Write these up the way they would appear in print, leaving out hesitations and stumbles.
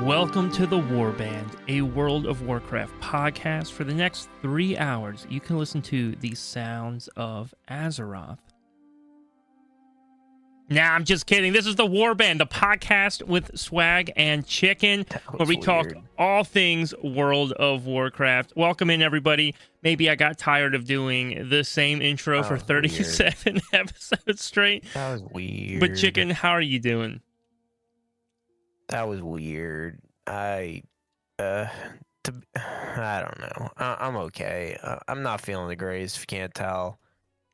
Welcome to the Warband, a World of Warcraft podcast. For the next 3 hours, you can listen to the sounds of Azeroth. Nah, I'm just kidding. This is the Warband, the podcast with Swag and Chicken, where we talk all things World of Warcraft. Welcome in, everybody. Maybe I got tired of doing the same intro for 37 episodes straight. That was weird. But Chicken, how are you doing? That was weird. I don't know. I'm okay. I'm not feeling the greatest, if you can't tell.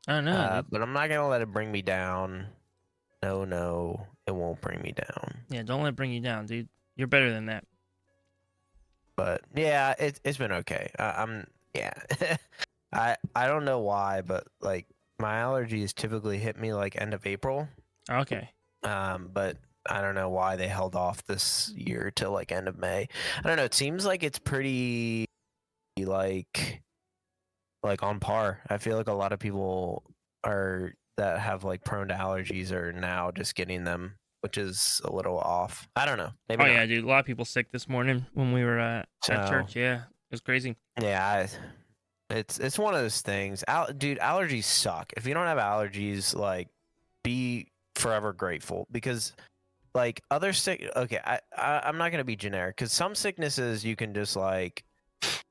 I don't know. But I'm not gonna let it bring me down. No, it won't bring me down. Yeah, don't let it bring you down, dude. You're better than that. But yeah, it's been okay. I don't know why, but like my allergies typically hit me like end of April. Okay. But I don't know why they held off this year till like end of May. I don't know. It seems like it's pretty like on par. I feel like a lot of people that have like prone to allergies are now just getting them, which is a little off. I don't know. Maybe not. Yeah, dude. A lot of people sick this morning when we were at church. Yeah, it was crazy. Yeah, it's one of those things. Dude, allergies suck. If you don't have allergies, like, be forever grateful because. Like other I'm not gonna be generic because some sicknesses you can just like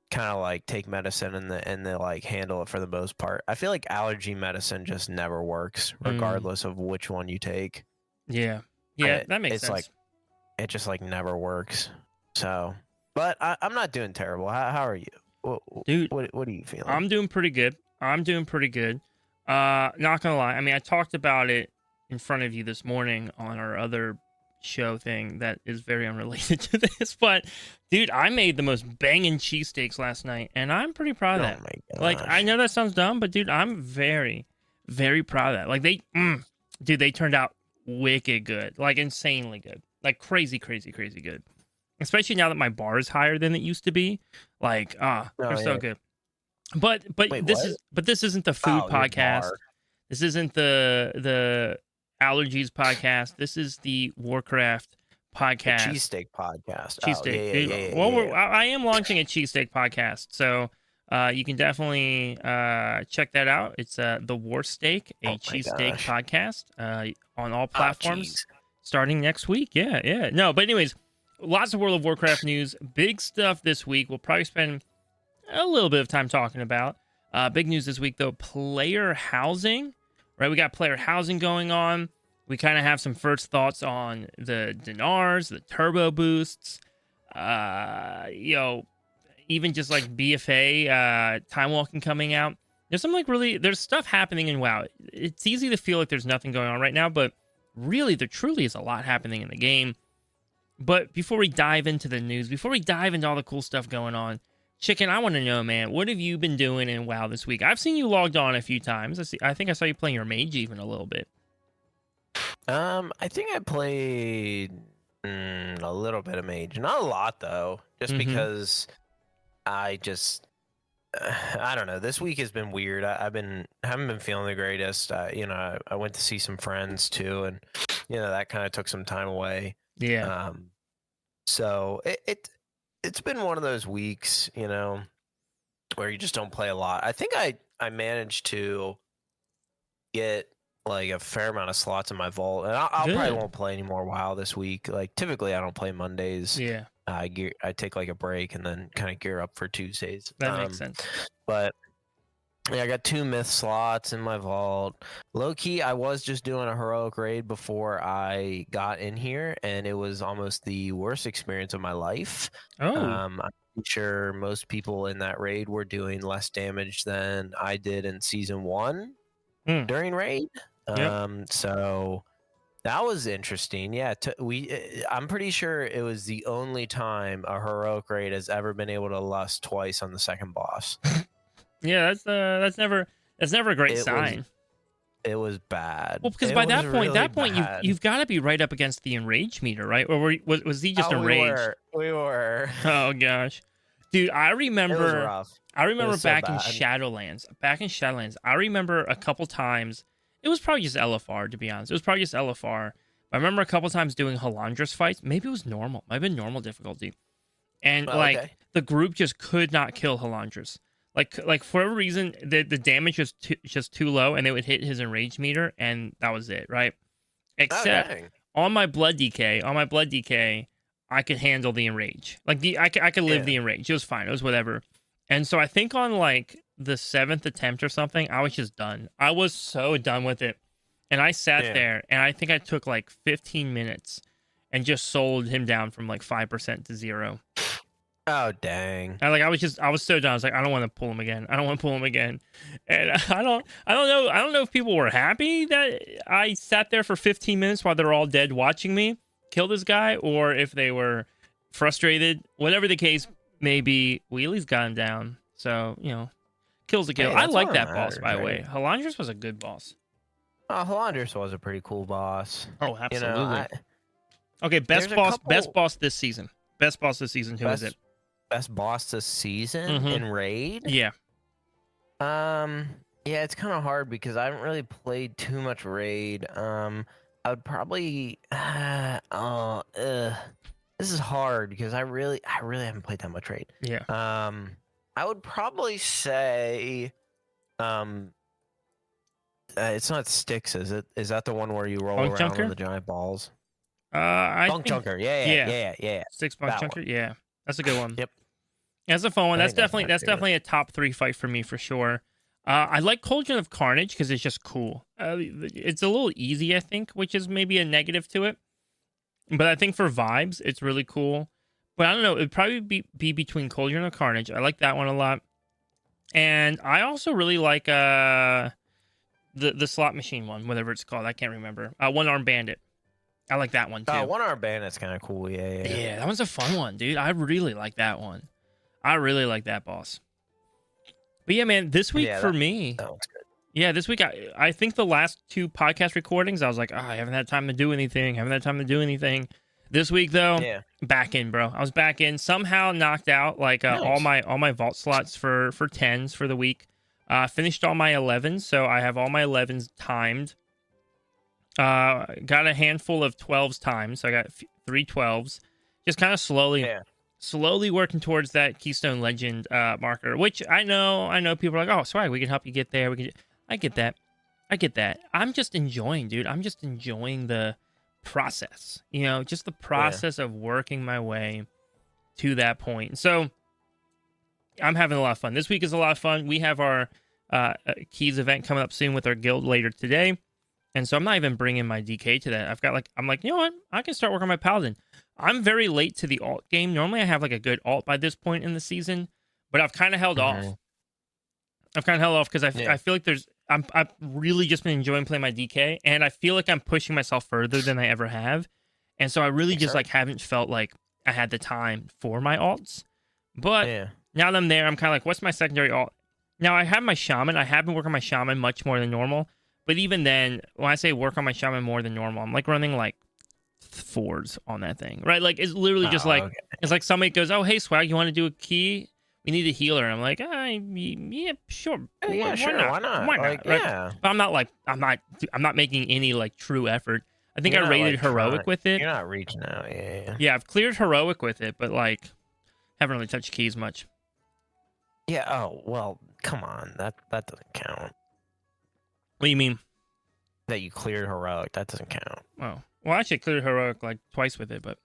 kind of like take medicine and they like handle it for the most part. I feel like allergy medicine just never works regardless of which one you take. Yeah, that makes sense. Like it just like never works. So, but I'm not doing terrible. How are you, dude? What are you feeling? I'm doing pretty good. Not gonna lie. I mean, I talked about it in front of you this morning on our other show thing that is very unrelated to this, but dude, I made the most banging cheesesteaks last night and I'm pretty proud of that. My gosh. Like, I know that sounds dumb, but dude, I'm very, very proud of that. Like they turned out wicked good, like insanely good, like crazy good, especially now that my bar is higher than it used to be. Like, they're so good. But Wait, this isn't the food podcast. This isn't the allergies podcast. This is the Warcraft podcast. The cheesesteak podcast. Cheesesteak. Yeah. I am launching a cheesesteak podcast, so you can definitely check that out. It's the War Steak, a cheesesteak podcast on all platforms starting next week. Yeah. No, but anyways, lots of World of Warcraft news. Big stuff this week. We'll probably spend a little bit of time talking about. Big news this week, though, player housing. Right, we got player housing going on. We kind of have some first thoughts on the dinars, the turbo boosts, even just like BFA, time walking coming out. There's there's stuff happening in WoW. It's easy to feel like there's nothing going on right now, but really, there truly is a lot happening in the game. But before we dive into the news, before we dive into all the cool stuff going on, Chicken, I want to know, man, what have you been doing in WoW this week? I've seen you logged on a few times. I think I saw you playing your mage even a little bit. I think I played a little bit of mage, not a lot though, just because I don't know. This week has been weird. I haven't been feeling the greatest. I went to see some friends too, and that kind of took some time away. Yeah. So it's been one of those weeks, where you just don't play a lot. I think I managed to get like a fair amount of slots in my vault, and I probably won't play any more WoW this week. Like typically, I don't play Mondays. Yeah, I take like a break and then kind of gear up for Tuesdays. That makes sense. But yeah, I got 2 myth slots in my vault. Low key, I was just doing a heroic raid before I got in here, and it was almost the worst experience of my life. I'm sure most people in that raid were doing less damage than I did in season 1 during raid. So that was interesting. Yeah, I'm pretty sure it was the only time a heroic raid has ever been able to lust twice on the second boss. Yeah, that's never a great sign. It was bad. Well, because by that point, you've got to be right up against the enrage meter, right? Or was he just enraged? We were. Oh gosh, dude, I remember. It was rough. I remember back in Shadowlands. I remember a couple times. It was probably just LFR, to be honest. It was probably just LFR. I remember a couple times doing Halandras fights. Maybe it was normal. Might have been normal difficulty. And Okay. the group just could not kill Halandras. Like for whatever reason, the damage was just too low, and they would hit his enrage meter, and that was it, right? Except on my blood DK, I could handle the enrage. Like I could live the enrage. It was fine. It was whatever. And so I think on like the 7th attempt or something, I was just done. I was so done with it. And I sat there, and I think I took like 15 minutes and just sold him down from like 5% to 0. Oh dang! I was so done. I was like, I don't want to pull him again. I don't want to pull him again. And I don't know if people were happy that I sat there for 15 minutes while they're all dead watching me kill this guy, or if they were frustrated. Whatever the case may be, we at least got him down. So kills the kill. Hey, I like that boss, by the way. Halandras was a good boss. Halandras was a pretty cool boss. Oh, absolutely. Okay, best boss this season. Best boss this season. Who is it? Best boss this season in Raid? Yeah. Yeah, it's kind of hard because I haven't really played too much Raid. I would probably this is hard because I really haven't played that much Raid. Yeah. I would probably say it's not Styx, is it? Is that the one where you roll Bunk around Junker? on the giant balls? Bunk Junker. Yeah. Styx Bunk Junker. Yeah. That's a good one. Yep. That's a fun one. That's definitely a top 3 fight for me for sure. I like Cauldron of Carnage because it's just cool. It's a little easy, I think, which is maybe a negative to it. But I think for vibes, it's really cool. But I don't know. It'd probably be between Cauldron of Carnage. I like that one a lot. And I also really like the slot machine one, whatever it's called. I can't remember. One Arm Bandit. I like that one too. One Arm Bandit's kind of cool. Yeah, that one's a fun one, dude. I really like that one. I really like that boss. But yeah, man, this week for me, that one's good. Yeah, this week I think the last 2 podcast recordings, I was like, I haven't had time to do anything. This week though, back in, bro. I was back in. Somehow knocked out like nice. all my vault slots for 10s for the week. Finished all my 11s, so I have all my 11s timed. Got a handful of 12s timed, so I got 3 12s. Just kind of slowly working towards that Keystone Legend marker, which I know people are like, oh, Swag, we can help you get there. I get that. I'm just enjoying, dude. I'm just enjoying the process, just the process of working my way to that point. So I'm having a lot of fun. This week is a lot of fun. We have our Keys event coming up soon with our guild later today. And so I'm not even bringing my DK to that. I'm like, you know what? I can start working on my Paladin. I'm very late to the alt game. Normally I have like a good alt by this point in the season, but I've kind of held off. Because I feel like I've really just been enjoying playing my DK, and I feel like I'm pushing myself further than I ever have. And so I really just haven't felt like I had the time for my alts. But now that I'm there, I'm kind of like, what's my secondary alt? Now I have my Shaman. I have been working on my Shaman much more than normal. But even then, when I say work on my Shaman more than normal, I'm like running like 4s on that thing, right? Like it's literally just it's like somebody goes, "Oh, hey, Swag, you want to do a key? We need a healer." And I'm like, yeah, sure. Why not? Right? Yeah. But I'm not making any like true effort. I think I rated heroic with it. You're not reaching out. Yeah, I've cleared heroic with it, but like haven't really touched keys much. Yeah. Oh well, come on. That doesn't count. What do you mean? That you cleared heroic. That doesn't count. Oh. Well, actually, I cleared heroic like twice with it, but.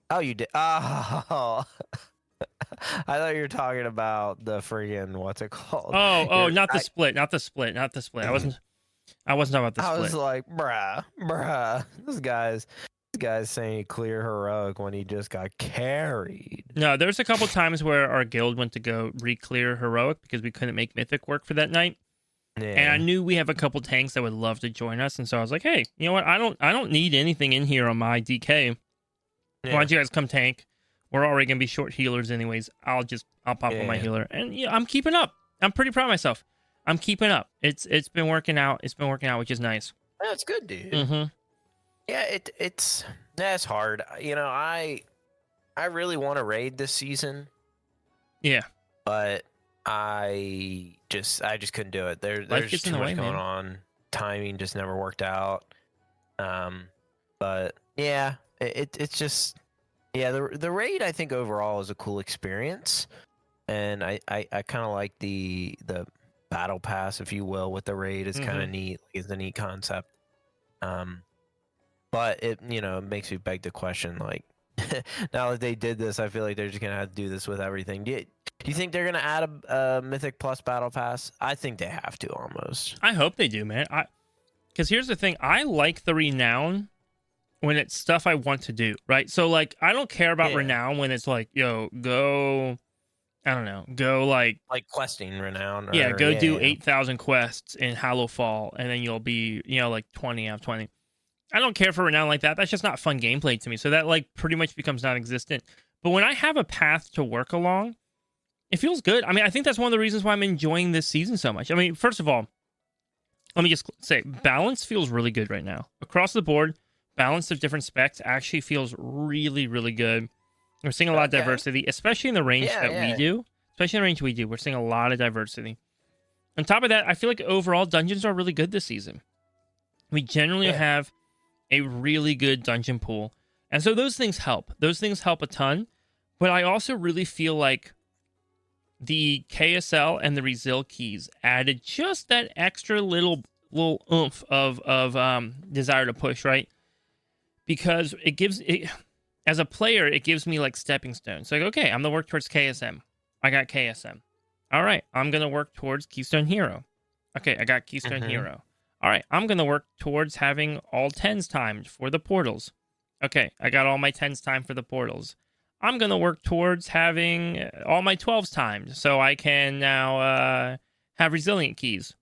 Oh, you did? Oh. I thought you were talking about the friggin' what's it called? Not the split. I wasn't talking about the split. I was like, bruh. This guy's saying he cleared heroic when he just got carried. No, there's a couple times where our guild went to go re-clear heroic because we couldn't make mythic work for that night. Yeah. And I knew we have a couple tanks that would love to join us, and so I was like, hey, you know what? I don't need anything in here on my DK. Why don't you guys come tank? We're already gonna be short healers anyways. I'll pop on my healer, and I'm keeping up. I'm pretty proud of myself. I'm keeping up. It's been working out. Which is nice. That's good, dude. Mm-hmm. Yeah, that's hard. I really want to raid this season. Yeah, but I just couldn't do it. There's too much going on. Timing just never worked out. But yeah, it's just yeah. The raid I think overall is a cool experience, and I kind of like the battle pass, if you will, with the raid. It's kind of neat. It's a neat concept. But it it makes me beg the question, like, now that they did this, I feel like they're just gonna have to do this with everything. Do you think they're gonna add a Mythic Plus battle pass? I think they have to almost. I hope they do, man. Because here's the thing, I like the renown when it's stuff I want to do, right? So like, I don't care about renown when it's like, yo, go, I don't know, go like questing renown. Or, do 8,000 quests in Hallowfall, and then you'll be, like 20 out of 20. I don't care for renown like that. That's just not fun gameplay to me. So that like pretty much becomes non-existent. But when I have a path to work along, it feels good. I mean, I think that's one of the reasons why I'm enjoying this season so much. I mean, first of all, let me just say, balance feels really good right now. Across the board, balance of different specs actually feels really, really good. We're seeing a lot of diversity, especially in the range we do. Especially in the range we do. We're seeing a lot of diversity. On top of that, I feel like overall dungeons are really good this season. We generally have a really good dungeon pool. And so those things help. Those things help a ton. But I also really feel like the KSL and the Resil keys added just that extra little oomph of desire to push, right? Because it gives it, as a player, it gives me like stepping stones. Like, okay, I'm gonna work towards KSM. I got KSM. All right, I'm gonna work towards Keystone Hero. Okay, I got Keystone Hero. All right, I'm gonna work towards having all 10s timed for the portals. Okay, I got all my 10s timed for the portals. I'm going to work towards having all my 12s timed so I can now have resilient keys.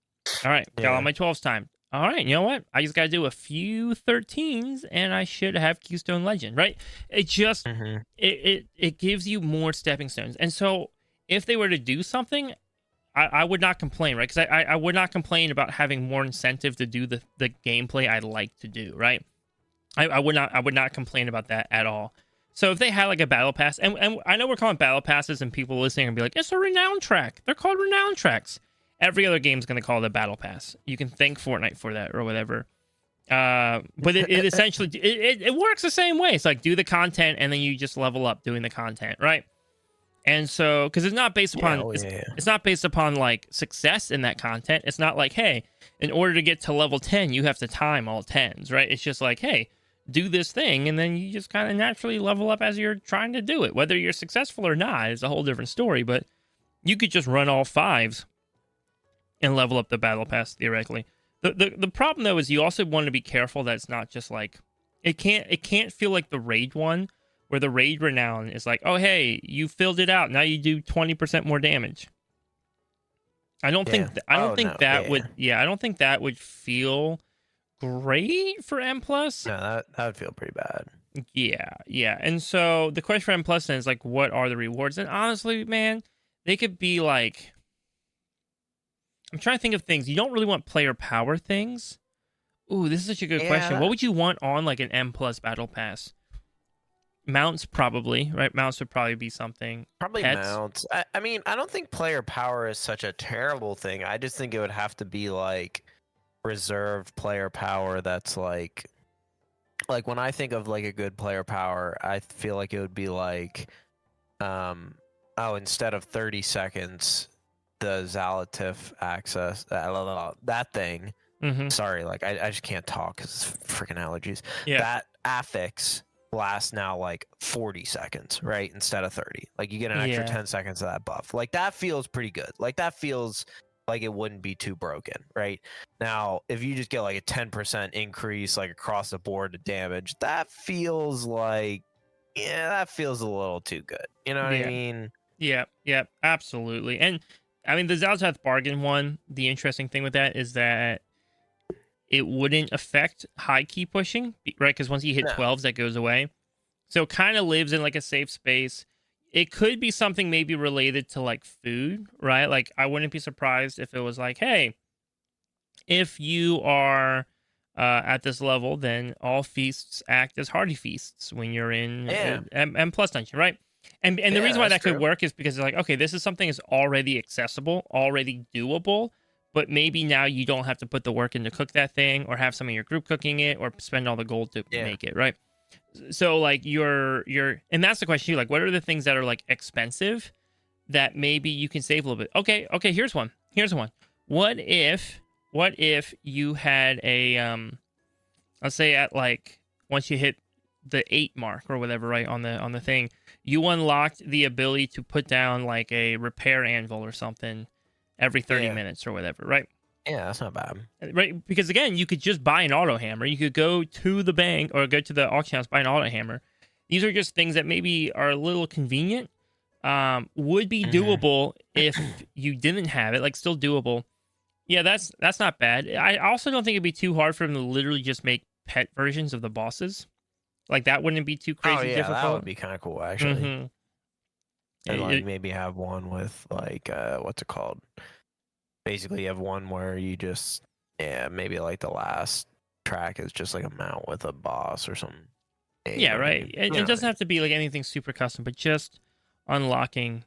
All right, got all my 12s timed. All right, you know what? I just got to do a few 13s and I should have Keystone Legend, right? It just, it gives you more stepping stones. And so if they were to do something, I would not complain, right? Because I would not complain about having more incentive to do the gameplay I like to do, right? I would not complain about that at all. So if they had like a battle pass, and I know we're calling battle passes, and people listening and be like, it's a renown track. They're called renown tracks. Every other game's going to call it a battle pass. You can thank Fortnite for that or whatever. But it essentially it works the same way. It's like do the content and then you just level up doing the content, right? And so because it's not based upon it's not based upon like success in that content. It's not like, hey, in order to get to level 10, you have to time all 10s, right? It's just like, hey, do this thing, and then you just kind of naturally level up as you're trying to do it. Whether you're successful or not is a whole different story, but you could just run all 5s and level up the battle pass theoretically. The problem though is you also want to be careful that it's not just like it can't feel like the raid one where the raid renown is like, oh hey, you filled it out, now you do 20% more damage. I don't think that would feel great for M+. No, that would feel pretty bad. Yeah. And so the question for M+ then is like, what are the rewards? And honestly, man, they could be like, I'm trying to think of things. You don't really want player power things. Ooh, this is such a good question. What would you want on like an M+ battle pass? Mounts probably, right? Mounts would probably be something. Probably Pets. Mounts. I mean, I don't think player power is such a terrible thing. I just think it would have to be like reserved player power that's like when I think of like a good player power, I feel like it would be like instead of 30 seconds the Zalatif access that thing. Sorry, like I just can't talk because it's freaking allergies. That affix lasts now like 40 seconds, right? Instead of 30. Like you get an extra 10 seconds of that buff. Like that feels pretty good. Like that feels like it wouldn't be too broken, right? Now, if you just get like a 10% increase like across the board to damage, that feels like that feels a little too good. You know what I mean? Yeah, absolutely. And I mean the Zaltath bargain one, the interesting thing with that is that it wouldn't affect high key pushing, right? Because once you hit 12s, that goes away. So it kind of lives in like a safe space. It could be something maybe related to like food, right? Like I wouldn't be surprised if it was like, hey, if you are at this level, then all feasts act as hearty feasts when you're in M+ dungeon, right? And the reason why that could work is because it's like, okay, this is something that's already accessible, already doable, but maybe now you don't have to put the work in to cook that thing, or have some of your group cooking it, or spend all the gold to make it, right? So like you're and that's the question too, like what are the things that are like expensive that maybe you can save a little bit? Okay, here's one. What if you had a let's say at like once you hit the 8 mark or whatever, right, on the thing, you unlocked the ability to put down like a repair anvil or something every 30 minutes or whatever, right? Yeah, that's not bad. Right, because again, you could just buy an auto hammer. You could go to the bank or go to the auction house, buy an auto hammer. These are just things that maybe are a little convenient. Would be doable if you didn't have it, like still doable. Yeah, that's not bad. I also don't think it'd be too hard for them to literally just make pet versions of the bosses. Like that wouldn't be too crazy difficult. That would be kind of cool, actually. Mm-hmm. And like maybe have one with like what's it called? Basically, you have one where you just maybe like the last track is just like a mount with a boss or something. Yeah, right. It doesn't have to be like anything super custom, but just unlocking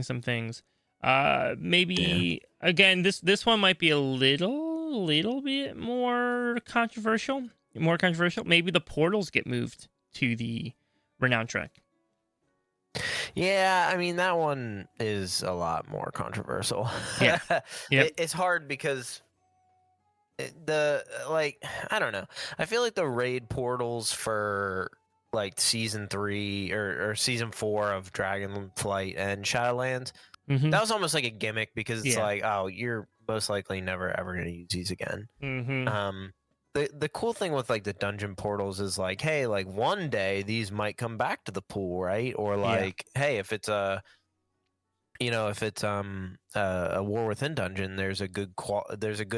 some things. Maybe again, this one might be a little bit more controversial. Maybe the portals get moved to the renowned track. Yeah, I mean that one is a lot more controversial. Yeah, it's hard because I don't know. I feel like the raid portals for like season 3 or season 4 of Dragonflight and Shadowlands, that was almost like a gimmick because it's like, oh, you're most likely never ever going to use these again. The cool thing with like the dungeon portals is like, hey, like one day these might come back to the pool, right? Or like, hey, if it's a War Within dungeon, there's a good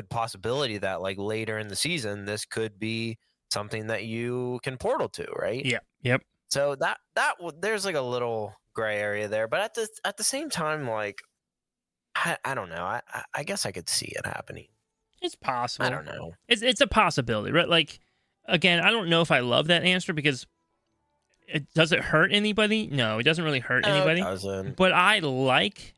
possibility that like later in the season this could be something that you can portal to, right? Yep. So that there's like a little gray area there, but at the same time, like I don't know, I guess I could see it happening. It's possible. I don't know. It's a possibility, right? Like, again, I don't know if I love that answer because does it hurt anybody? No, it doesn't really hurt anybody. It doesn't. But I like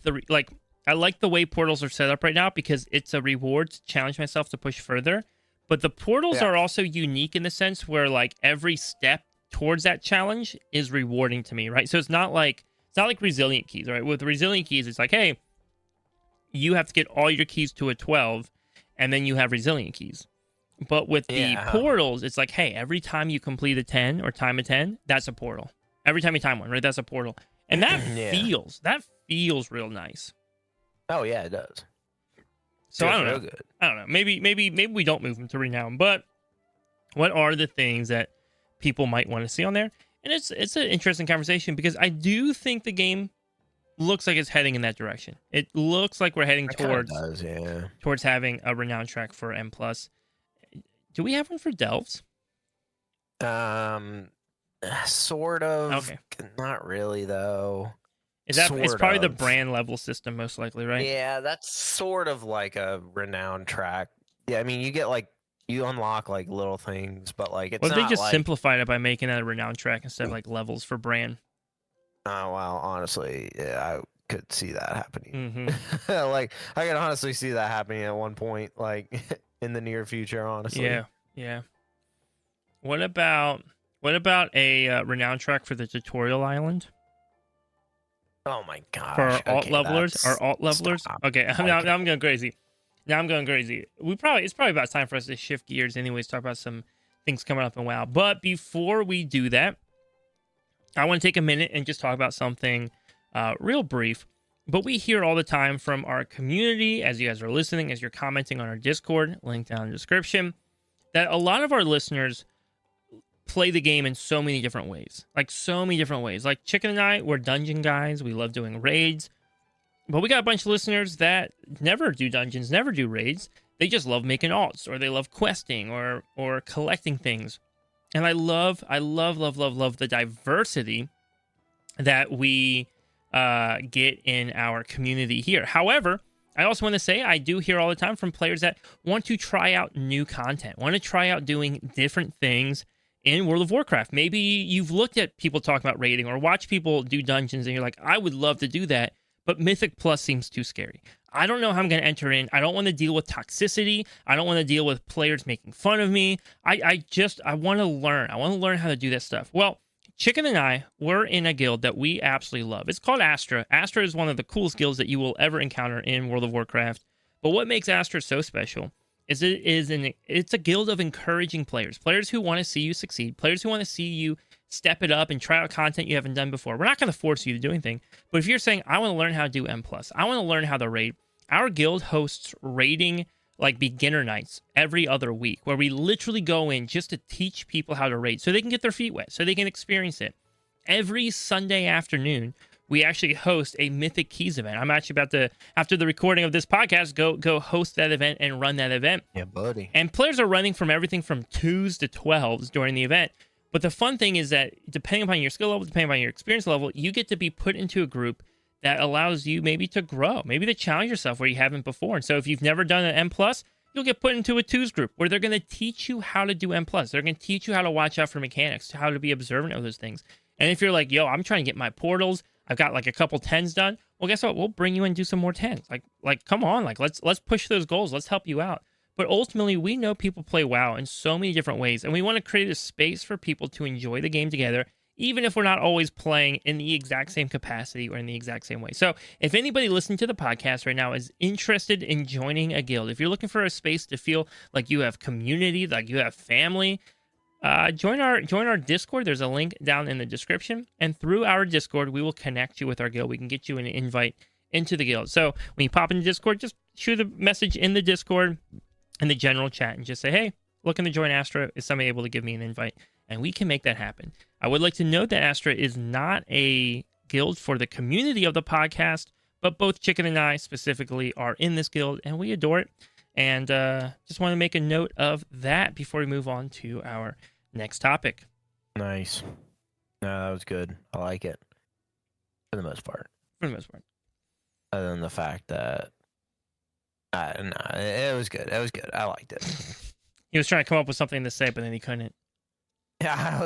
the way portals are set up right now because it's a reward to challenge myself to push further. But the portals are also unique in the sense where like every step towards that challenge is rewarding to me, right? So it's not like resilient keys, right? With resilient keys, it's like, hey, you have to get all your keys to a 12, and then you have resilient keys. But with the portals, it's like, hey, every time you complete a 10 or time a 10, that's a portal. Every time you time one, right? That's a portal. And that feels real nice. Oh, yeah, it does. So I don't know. I don't know. Maybe we don't move them to renown, but what are the things that people might want to see on there? And it's an interesting conversation because I do think the game looks like it's heading in that direction. It looks like we're heading towards having a renowned track for M+. Do we have one for Delves? Sort of. Okay. Not really though. It's probably the brand level system most likely, right? Yeah, that's sort of like a renowned track. Yeah, I mean you unlock like little things, but like it's not they just like... simplified it by making that a renowned track instead of like levels for brand. Oh, well, honestly, yeah, I could see that happening. Like, I could honestly see that happening at one point, like, in the near future, honestly. Yeah. What about a renowned track for the tutorial island? Oh, my gosh. For our alt levelers? Stop. Okay, now I'm going crazy. It's probably about time for us to shift gears anyways, talk about some things coming up in WoW. But before we do that, I want to take a minute and just talk about something real brief. But we hear all the time from our community, as you guys are listening, as you're commenting on our Discord, link down in the description, that a lot of our listeners play the game in so many different ways. Like Chicken and I, we're dungeon guys. We love doing raids. But we got a bunch of listeners that never do dungeons, never do raids. They just love making alts, or they love questing or collecting things. And I love the diversity that we get in our community here. However, I also want to say I do hear all the time from players that want to try out new content, want to try out doing different things in World of Warcraft. Maybe you've looked at people talking about raiding or watch people do dungeons and you're like, I would love to do that, but Mythic Plus seems too scary. I don't know how I'm going to enter in. I don't want to deal with toxicity. I don't want to deal with players making fun of me. I want to learn. I want to learn how to do this stuff. Well, Chicken and I, we're in a guild that we absolutely love. It's called Astra. Astra is one of the coolest guilds that you will ever encounter in World of Warcraft. But what makes Astra so special is it's a guild of encouraging players who want to see you succeed, players who want to see you step it up and try out content you haven't done before. We're not going to force you to do anything, but if you're saying, I want to learn how to do M+, I want to learn how to raid, our guild hosts raiding like beginner nights every other week, where we literally go in just to teach people how to raid so they can get their feet wet, so they can experience it. Every Sunday afternoon, we actually host a Mythic Keys event. I'm actually about to, after the recording of this podcast, go host that event and run that event. Yeah, buddy. And players are running from everything from 2s to 12s during the event. But the fun thing is that depending upon your skill level, depending upon your experience level, you get to be put into a group that allows you maybe to grow, maybe to challenge yourself where you haven't before. And so if you've never done an M+, you'll get put into a 2s group where they're going to teach you how to do M+. They're going to teach you how to watch out for mechanics, how to be observant of those things. And if you're like, yo, I'm trying to get my portals, I've got like a couple 10s done. Well, guess what? We'll bring you in and do some more 10s. Like, come on, like let's push those goals. Let's help you out. But ultimately, we know people play WoW in so many different ways, and we want to create a space for people to enjoy the game together, even if we're not always playing in the exact same capacity or in the exact same way. So if anybody listening to the podcast right now is interested in joining a guild, if you're looking for a space to feel like you have community, like you have family, join our Discord. There's a link down in the description, and through our Discord, we will connect you with our guild. We can get you an invite into the guild. So when you pop into Discord, just shoot a message in the Discord, in the general chat, and just say, hey, looking to join Astra. Is somebody able to give me an invite? And we can make that happen. I would like to note that Astra is not a guild for the community of the podcast, but both Chicken and I specifically are in this guild, and we adore it. And just want to make a note of that before we move on to our next topic. Nice. No, that was good. I like it. For the most part. Other than the fact that no, it was good. It was good. I liked it. He was trying to come up with something to say, but then he couldn't. Yeah,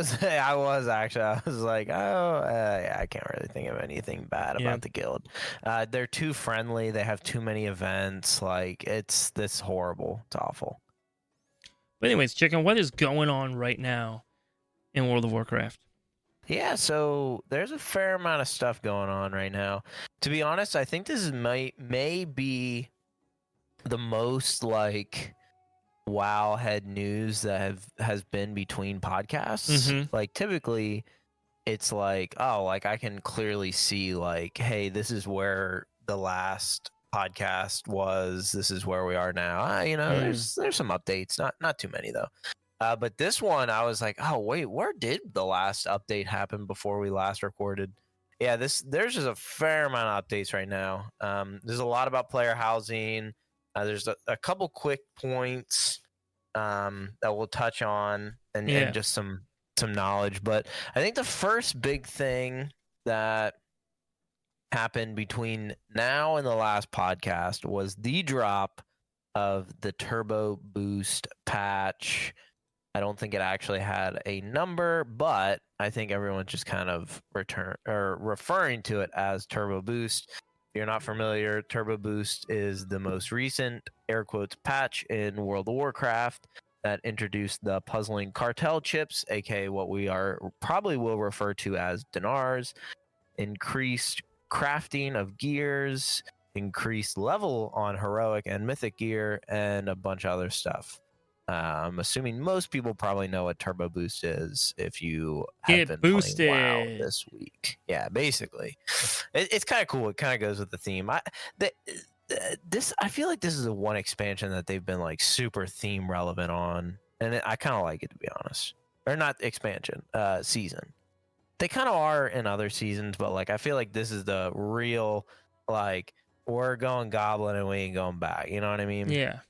I was actually. I was like, yeah, I can't really think of anything bad about the guild. They're too friendly. They have too many events. Like, it's horrible. It's awful. But anyways, Chicken, what is going on right now in World of Warcraft? Yeah, so there's a fair amount of stuff going on right now. To be honest, I think this may be the most like WoW head news that has been between podcasts. Mm-hmm. Like typically it's like, oh, like I can clearly see like, hey, this is where the last podcast was, this is where we are now. There's some updates, not too many though. But this one I was like, oh wait, where did the last update happen before we last recorded? Yeah, there's just a fair amount of updates right now. There's a lot about player housing. There's a couple quick points that we'll touch on and just some knowledge. But I think the first big thing that happened between now and the last podcast was the drop of the Turbo Boost patch. I don't think it actually had a number, but I think everyone's just kind of referring to it as Turbo Boost. If you're not familiar, Turbo Boost is the most recent air quotes patch in World of Warcraft that introduced the puzzling cartel chips, aka what we probably will refer to as dinars, increased crafting of gears, increased level on heroic and mythic gear, and a bunch of other stuff. I'm assuming most people probably know what Turbo Boost is if you have been playing WoW this week. Yeah, basically. It's kind of cool. It kind of goes with the theme. I feel like this is the one expansion that they've been like super theme relevant on, and I kind of like it, to be honest. Or not expansion, season. They kind of are in other seasons, but like I feel like this is the real like we're going Goblin and we ain't going back. You know what I mean? Yeah.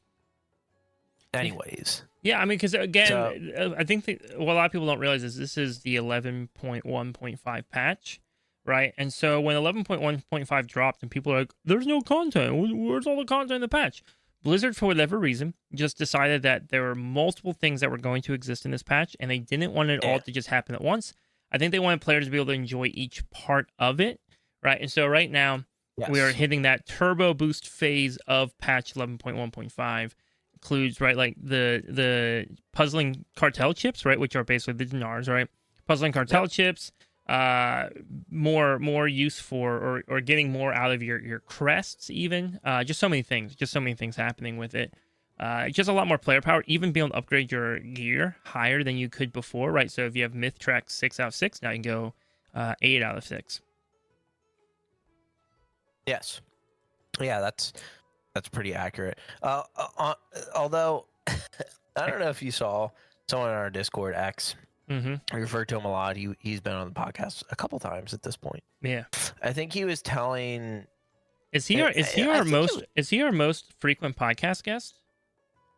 Anyways. Yeah, I mean, because again, I think what a lot of people don't realize is this is the 11.1.5 patch, right? And so when 11.1.5 dropped and people are like, there's no content. Where's all the content in the patch? Blizzard, for whatever reason, just decided that there were multiple things that were going to exist in this patch, and they didn't want it all to just happen at once. I think they wanted players to be able to enjoy each part of it, right? And so right now, We are Yes. hitting that turbo boost phase of patch 11.1.5. Includes, right, like the puzzling cartel chips, right, which are basically the dinars, right? Puzzling cartel chips, more use for or getting more out of your crests, even. Just so many things happening with it. Just a lot more player power, even being able to upgrade your gear higher than you could before, right? So if you have myth track 6 out of 6, now you can go 8 out of 6. Yes. Yeah, that's pretty accurate. Although I don't know if you saw someone on our Discord, X. Mm-hmm. I refer to him a lot. He's been on the podcast a couple times at this point. Yeah. I think he was telling. Is he our most frequent podcast guest?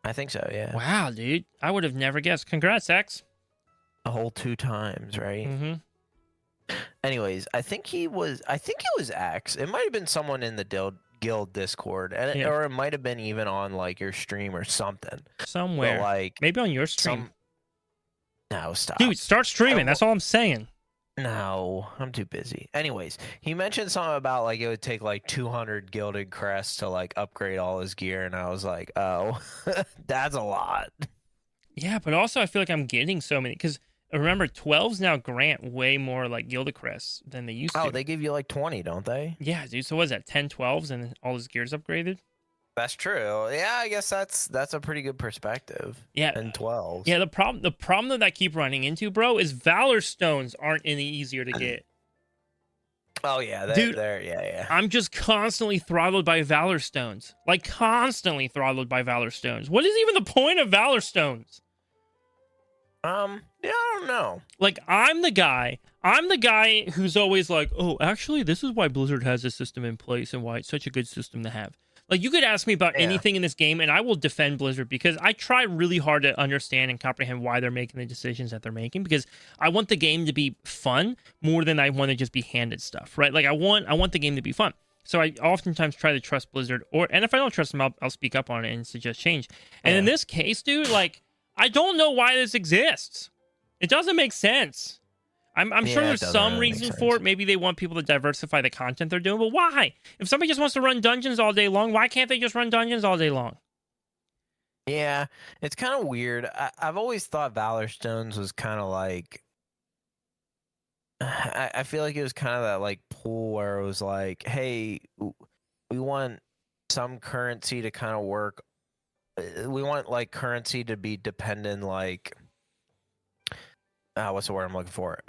I think so. Yeah. Wow, dude! I would have never guessed. Congrats, X. A whole 2 times, right? Mm-hmm. Anyways, I think it was X. It might have been someone in the guild Discord, or it might have been even on like your stream or something. Somewhere, but, like maybe on your stream. No, stop, dude. Start streaming. That's all I'm saying. No, I'm too busy. Anyways, he mentioned something about like it would take like 200 gilded crests to like upgrade all his gear, and I was like, oh, that's a lot. Yeah, but also I feel like I'm getting so many because remember 12s now grant way more like gilded crests than they used to. Oh, they give you like 20, don't they? Yeah, dude. So what is that? 10 12s and all his gear's upgraded? That's true. Yeah, I guess that's a pretty good perspective. Yeah. And 12s. Yeah, the problem that I keep running into, bro, is Valorstones aren't any easier to get. Oh yeah, dude. Yeah. I'm just constantly throttled by Valorstones. Like constantly throttled by Valorstones. What is even the point of Valorstones? Yeah, I don't know. Like I'm the guy who's always like, "Oh, actually, this is why Blizzard has this system in place and why it's such a good system to have." Like, you could ask me about anything in this game, and I will defend Blizzard because I try really hard to understand and comprehend why they're making the decisions that they're making because I want the game to be fun more than I want to just be handed stuff, right? Like, I want the game to be fun. So I oftentimes try to trust Blizzard, and if I don't trust them, I'll speak up on it and suggest change. And in this case, dude, like, I don't know why this exists. It doesn't make sense. I'm sure there's some reason for it. Maybe they want people to diversify the content they're doing, but why? If somebody just wants to run dungeons all day long, why can't they just run dungeons all day long? Yeah, it's kind of weird. I've always thought Valorstones was kind of like... I feel like it was kind of that like pool where it was like, hey, we want some currency to kind of work. We want like currency to be dependent like... what's the word I'm looking for?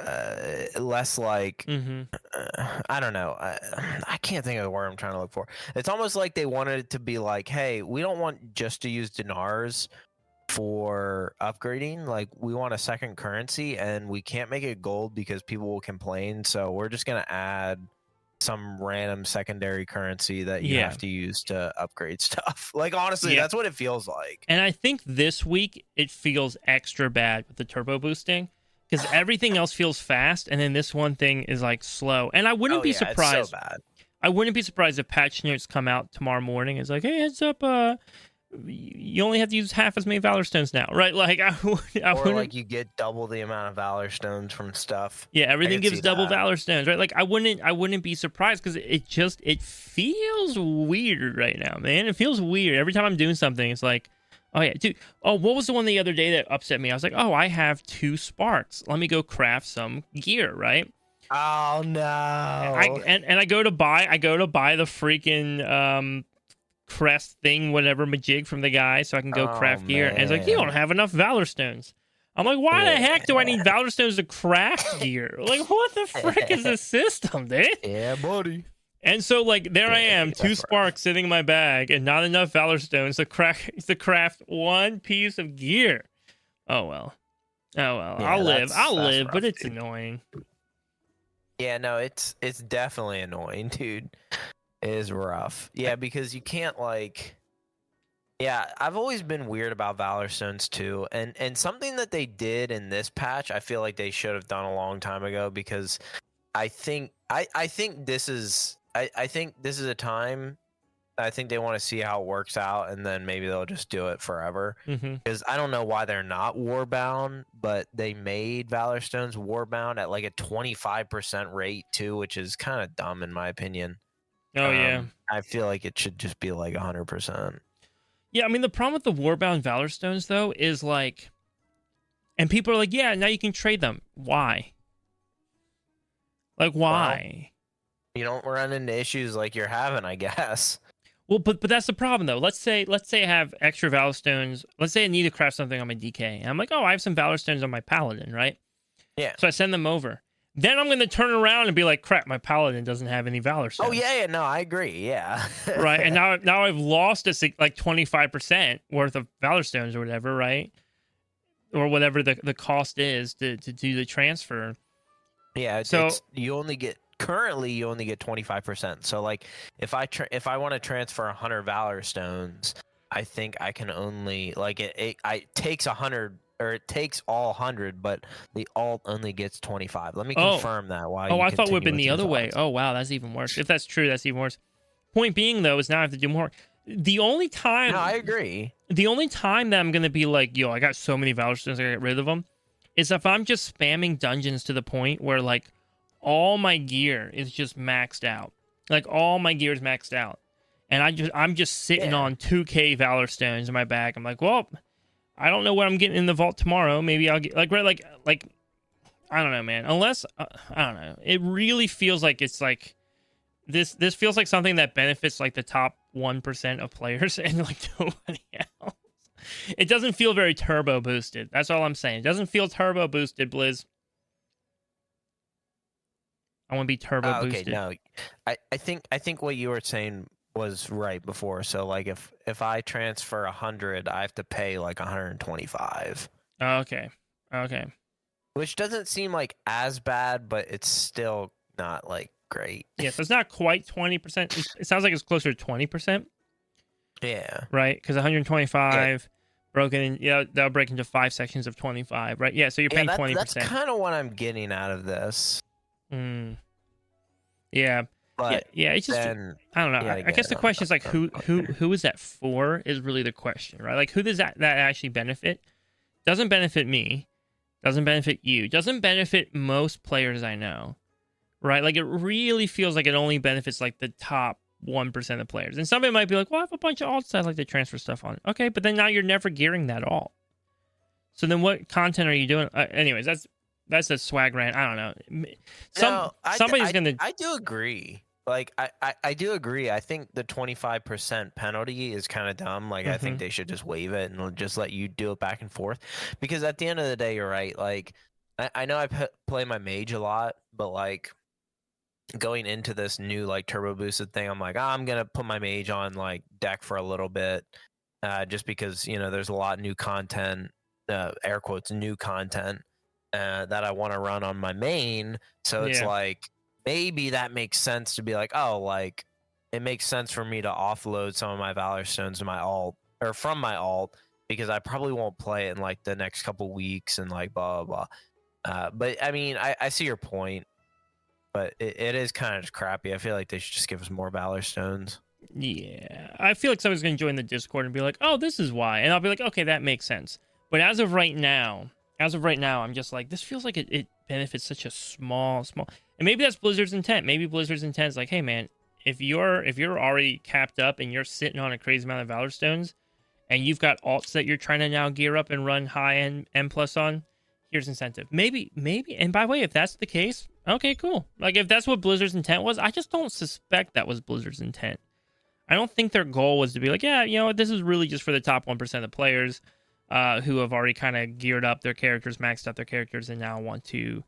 Less like I don't know. I can't think of the word I'm trying to look for. It's almost like they wanted it to be like, hey, we don't want just to use dinars for upgrading. Like, we want a second currency, and we can't make it gold because people will complain. So we're just gonna add some random secondary currency that you have to use to upgrade stuff. Like, honestly, that's what it feels like. And I think this week it feels extra bad with the turbo boosting. Because everything else feels fast, and then this one thing is like slow. And I wouldn't be surprised. It's so bad. I wouldn't be surprised if patch notes come out tomorrow morning. It's like, hey, heads up, you only have to use half as many Valorstones now, right? Like, or like you get double the amount of Valorstones from stuff. Yeah, everything gives double Valorstones, right? Like, I wouldn't be surprised because it feels weird right now, man. It feels weird every time I'm doing something. It's like, oh, yeah, dude. Oh, what was the one the other day that upset me? I was like, oh, I have 2 sparks. Let me go craft some gear, right? Oh, no. I go to buy the freaking crest thing, whatever, majig from the guy so I can go craft gear. And it's like, you don't have enough Valorstones. I'm like, why the heck do I need Valorstones to craft gear? Like, what the frick is this system, dude? Yeah, buddy. And so, like, there I am, 2 sparks sitting in my bag, and not enough Valorstones to craft 1 piece of gear. Oh well. Yeah, I'll live, but it's annoying. Yeah, no, it's definitely annoying, dude. It is rough. Yeah, because you can't like... Yeah, I've always been weird about Valorstones too, and something that they did in this patch, I feel like they should have done a long time ago, because I think this is a time. I think they want to see how it works out, and then maybe they'll just do it forever. Because I don't know why they're not Warbound, but they made Valorstones Warbound at like a 25% rate too, which is kind of dumb in my opinion. Oh yeah. I feel like it should just be like 100%. Yeah, I mean the problem with the Warbound Valorstones though is like, and people are like, yeah, now you can trade them. Why? Like why? Well, you don't run into issues like you're having, I guess. Well, but that's the problem though. Let's say I have extra Valorstones. Let's say I need to craft something on my DK, and I'm like, oh, I have some Valorstones on my Paladin, right? Yeah. So I send them over. Then I'm going to turn around and be like, crap, my Paladin doesn't have any Valorstones. Oh yeah, no, I agree. Yeah. Right, and now I've lost like 25% worth of Valorstones or whatever, right? Or whatever the cost is to do the transfer. Yeah. So you only get 25%. So like if I want to transfer 100 Valor Stones, I think I can only like it takes 100 or it takes all 100, but the alt only gets 25. Let me confirm that. I thought it would have been the other way. Oh wow, that's even worse. If that's true, that's even worse. Point being though is now I have to do more. The only time No, I agree. The only time that I'm gonna be like, yo, I got so many Valorstones, I gotta get rid of them, is if I'm just spamming dungeons to the point where like all my gear is just maxed out. Like all my gear is maxed out. And I'm just sitting on 2k Valorstones in my bag. I'm like, well, I don't know what I'm getting in the vault tomorrow. Maybe I'll get like I don't know, man. Unless I don't know. It really feels like it's like this feels like something that benefits like the top 1% of players and like nobody else. It doesn't feel very turbo boosted. That's all I'm saying. It doesn't feel turbo boosted, Blizz. I want to be turbo boosted. No, I think what you were saying was right before. So like if I transfer 100, I have to pay like 125. Okay. Which doesn't seem like as bad, but it's still not like great. Yeah, so it's not quite 20%. It sounds like it's closer to 20%. Yeah. Right, because 125 broken in, that'll break into 5 sections of 25, right? Yeah, so you're paying 20%. That's kind of what I'm getting out of this. Yeah. But yeah, it's just I don't know. I guess the question is like who is that for is really the question, right? Like who does that actually benefit? Doesn't benefit me. Doesn't benefit you. Doesn't benefit most players I know. Right? Like it really feels like it only benefits like the top 1% of players. And somebody might be like, well, I have a bunch of alts I'd like to transfer stuff on. Okay, but then now you're never gearing that alt. So then what content are you doing? Anyways, that's a swag rant. I don't know. Somebody's going to... I do agree. Like, I do agree. I think the 25% penalty is kind of dumb. Like, I think they should just waive it and just let you do it back and forth. Because at the end of the day, you're right. Like, I know I play my mage a lot, but, like, going into this new, like, turbo boosted thing, I'm like, I'm going to put my mage on, like, deck for a little bit. Just because, you know, there's a lot of new content, air quotes, new content that I want to run on my main. So it's like... maybe that makes sense to be like, oh, like it makes sense for me to offload some of my Valorstones to my alt or from my alt because I probably won't play it in like the next couple weeks and like blah blah blah. But I mean, I see your point, but it is kind of crappy. I feel like they should just give us more Valorstones. Yeah, I feel like somebody's gonna join the Discord and be like, oh, this is why, and I'll be like, okay, that makes sense. But as of right now, I'm just like, this feels like it benefits such a small, and maybe that's Blizzard's intent. Maybe Blizzard's intent is like, hey man, if you're already capped up and you're sitting on a crazy amount of Valorstones, and you've got alts that you're trying to now gear up and run high end M plus on, here's incentive. Maybe, and by the way, if that's the case, okay, cool. Like if that's what Blizzard's intent was, I just don't suspect that was Blizzard's intent. I don't think their goal was to be like, yeah, you know, this is really just for the top 1% of players. Who have already kind of geared up their characters, maxed out their characters, and now want to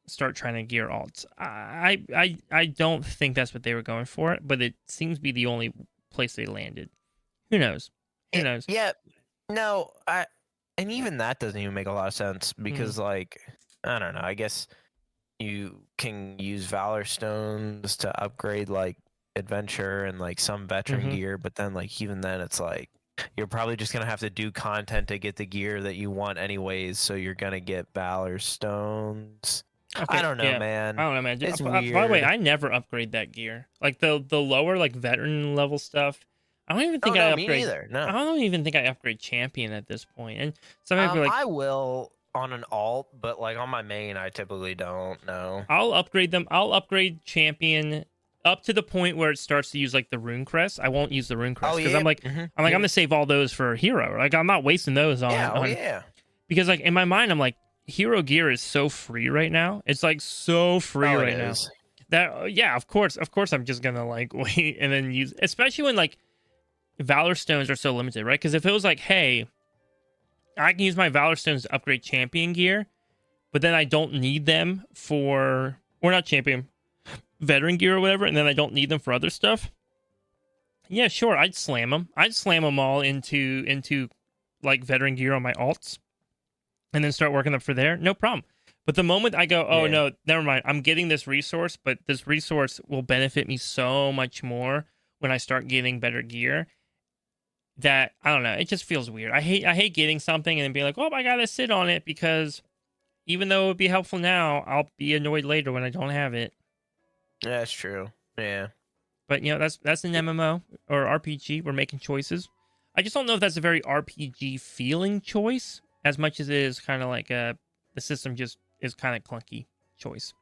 start trying to gear alts. I don't think that's what they were going for, but it seems to be the only place they landed. Who knows? Yeah, no, and even that doesn't even make a lot of sense because, like, I don't know. I guess you can use Valorstones to upgrade like adventure and like some veteran gear, but then like even then, it's like. You're probably just going to have to do content to get the gear that you want anyways, so you're going to get Valorstones. Okay, I don't know, man. It's weird. By the way, I never upgrade that gear. Like the lower like veteran level stuff, I don't even think I upgrade. Me neither. No. I don't even think I upgrade champion at this point. And somebody like, I will on an alt, but like on my main, I typically don't know. I'll upgrade them. I'll upgrade champion up to the point where it starts to use like the rune crest, I won't use the rune crest because yeah. I'm gonna save all those for hero. Like I'm not wasting those on because like in my mind I'm like hero gear is so free right now. It's like so free right now. That yeah, of course I'm just gonna like wait and then use, especially when like Valorstones are so limited, right? Because if it was like, hey, I can use my Valorstones to upgrade champion gear, but then I don't need them for, or not champion, veteran gear or whatever, and then I don't need them for other stuff. Yeah, sure, I'd slam them. I'd slam them all into like veteran gear on my alts, and then start working them for there. No problem. But the moment I go, oh no, never mind, I'm getting this resource, but this resource will benefit me so much more when I start getting better gear, that I don't know, it just feels weird. I hate getting something and then being like, oh, I gotta sit on it, because even though it would be helpful now, I'll be annoyed later when I don't have it. Yeah, that's true. Yeah. But you know, that's an MMO or RPG. We're making choices. I just don't know if that's a very RPG feeling choice as much as it is kind of like the system just is kind of clunky choice.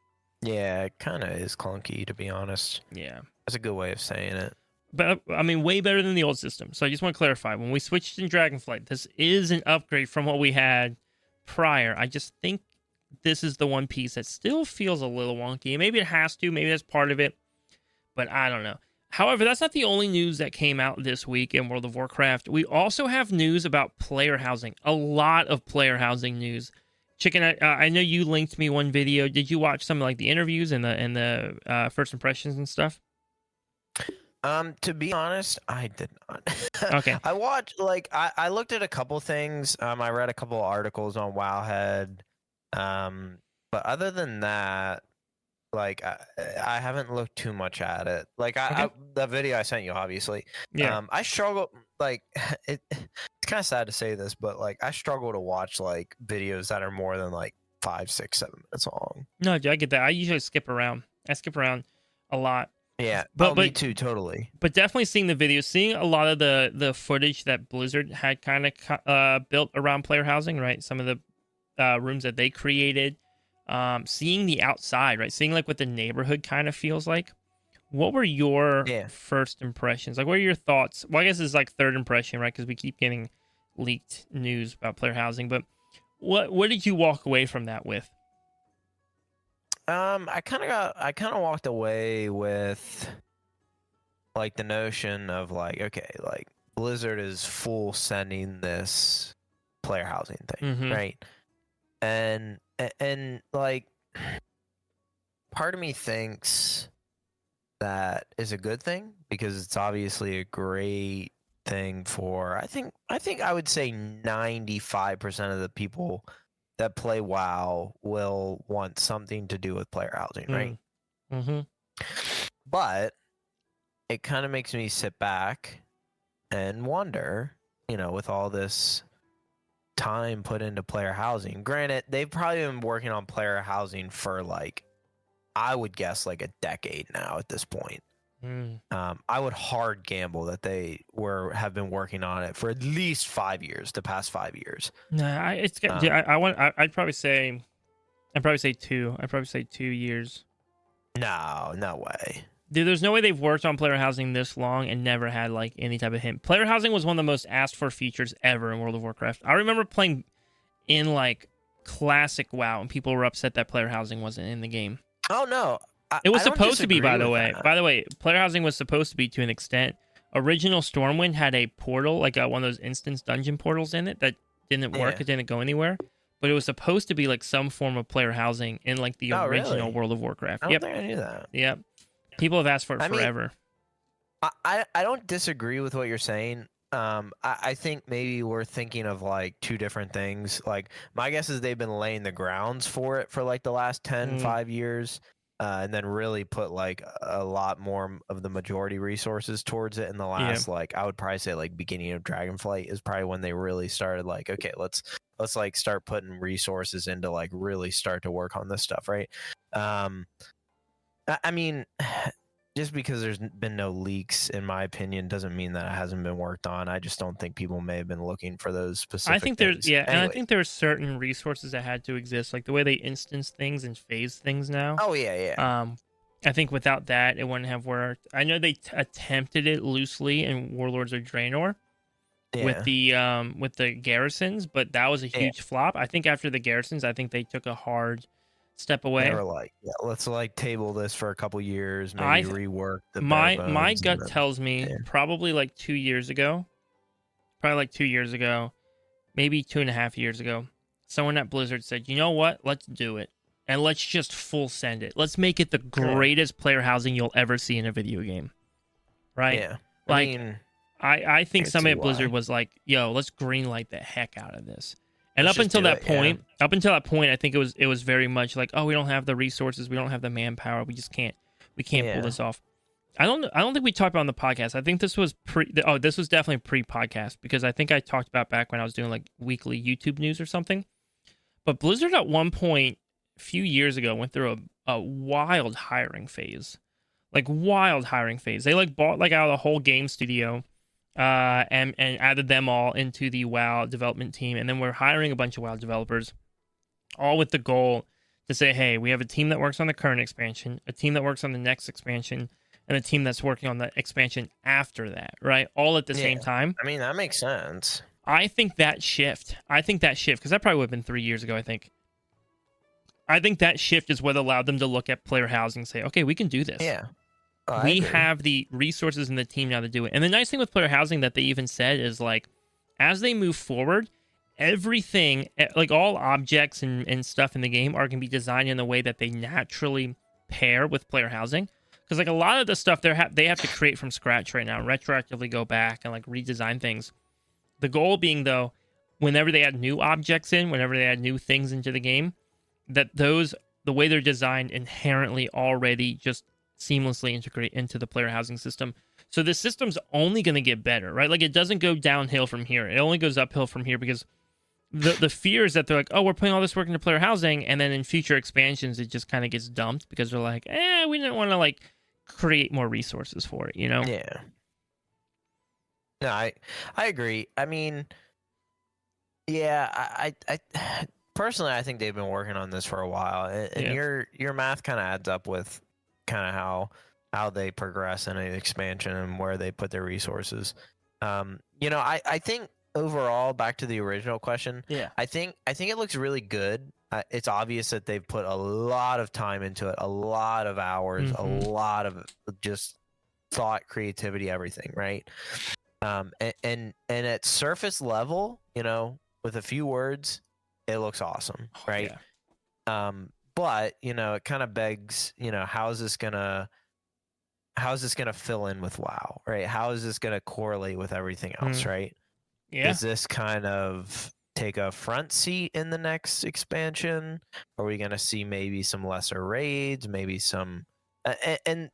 Yeah, it kind of is clunky, to be honest. Yeah. That's a good way of saying it. But I mean, way better than the old system. So I just want to clarify, when we switched in Dragonflight, this is an upgrade from what we had prior. I just think this is the one piece that still feels a little wonky. Maybe it has to, maybe that's part of it, but I don't know. However, that's not the only news that came out this week in World of Warcraft. We also have news about player housing. A lot of player housing news. Chicken, I know you linked me one video. Did you watch some of like the interviews and the first impressions and stuff? To be honest, I did not. Okay. I watched, like, I looked at a couple things. I read a couple articles on Wowhead. But other than that, like, I haven't looked too much at it. Like, the video I sent you, obviously. Yeah. I struggle, like, it's kind of sad to say this, but, like, I struggle to watch, like, videos that are more than, like, 5, 6, 7 minutes long. No, I get that. I usually skip around. I skip around a lot. Yeah, but me too, totally. But definitely seeing the videos, seeing a lot of the footage that Blizzard had kind of built around player housing, right? Some of the rooms that they created, seeing the outside, right? Seeing like what the neighborhood kind of feels like. What were your first impressions? Like, what are your thoughts? Well, I guess it's like third impression, right? Because we keep getting leaked news about player housing. But what did you walk away from that with? I kind of walked away with like the notion of like, okay, like Blizzard is full sending this player housing thing, right? And like part of me thinks that is a good thing, because it's obviously a great thing for, I think I would say 95% of the people that play WoW will want something to do with player housing, right? But it kind of makes me sit back and wonder, you know, with all this time put into player housing. Granted, they've probably been working on player housing for like, I would guess like a decade now at this point. I would hard gamble that they have been working on it for at least 5 years, the past 5 years. No, I'd probably say 2. I'd probably say 2 years. No way. Dude, there's no way they've worked on player housing this long and never had like any type of hint. Player housing was one of the most asked for features ever in World of Warcraft. I remember playing in like classic WoW and people were upset that player housing wasn't in the game. Oh no. It was supposed to be, by the way. By the way, player housing was supposed to be to an extent. Original Stormwind had a portal, like one of those instance dungeon portals in it that didn't work. It didn't go anywhere. But it was supposed to be like some form of player housing in like the original World of Warcraft. I don't think I knew that. Yep. People have asked for it forever. I don't disagree with what you're saying. I think maybe we're thinking of like two different things. Like my guess is they've been laying the grounds for it for like the last 5 years. And then really put like a lot more of the majority resources towards it in the last like, I would probably say like beginning of Dragonflight is probably when they really started like, okay, let's like start putting resources into like really start to work on this stuff, right? I mean, just because there's been no leaks, in my opinion, doesn't mean that it hasn't been worked on. I just don't think people may have been looking for those specific things. And I think there's certain resources that had to exist, like the way they instance things and phase things now. Oh yeah. I think without that, it wouldn't have worked. I know they attempted it loosely in Warlords of Draenor with the garrisons, but that was a huge flop. I think after the garrisons, I think they took a hard step away. They were like, yeah, let's like table this for a couple years, maybe rework the bare bones. My gut tells me probably like 2 years ago, maybe 2.5 years ago, someone at Blizzard said, you know what, let's do it. And let's just full send it. Let's make it the greatest player housing you'll ever see in a video game. Right? Yeah. I think somebody at Blizzard was like, yo, let's greenlight the heck out of this. And up until that point, I think it was very much like, oh, we don't have the resources, we don't have the manpower, we can't pull this off. I don't think we talked about it on the podcast. I think this was this was definitely pre-podcast, because I think I talked about back when I was doing like weekly YouTube news or something. But Blizzard at one point a few years ago went through a wild hiring phase. They like bought like out of the whole game studio and added them all into the WoW development team, and then we're hiring a bunch of WoW developers, all with the goal to say, hey, we have a team that works on the current expansion, a team that works on the next expansion, and a team that's working on the expansion after that, right? All at the same time. I mean, that makes sense. I think that shift, because that probably would have been 3 years ago, I think. I think that shift is what allowed them to look at player housing and say, okay, we can do this. Yeah. We have the resources in the team now to do it. And the nice thing with player housing that they even said is, like, as they move forward, everything, like all objects and stuff in the game, are going to be designed in a way that they naturally pair with player housing. Because, like, a lot of the stuff they have to create from scratch right now, retroactively go back and, like, redesign things. The goal being, though, whenever they add new objects in, whenever they add new things into the game, that the way they're designed inherently already just seamlessly integrate into the player housing system. So the system's only going to get better, right? Like, it doesn't go downhill from here. It only goes uphill from here, because the fear is that they're like, oh, we're putting all this work into player housing, and then in future expansions, it just kind of gets dumped because they're like, we didn't want to, like, create more resources for it, you know? Yeah. No, I agree. I mean, yeah, I personally, I think they've been working on this for a while, and your math kind of adds up with kind of how they progress in an expansion and where they put their resources. I think overall, back to the original question, I think it looks really good. It's obvious that they've put a lot of time into it, a lot of hours, a lot of just thought, creativity, everything, right? And at surface level, with a few words, it looks awesome, right? Yeah. But it kind of begs, how is this gonna fill in with WoW, right? How is this gonna correlate with everything else, right? Yeah. Is this kind of take a front seat in the next expansion? Are we gonna see maybe some lesser raids, maybe some? And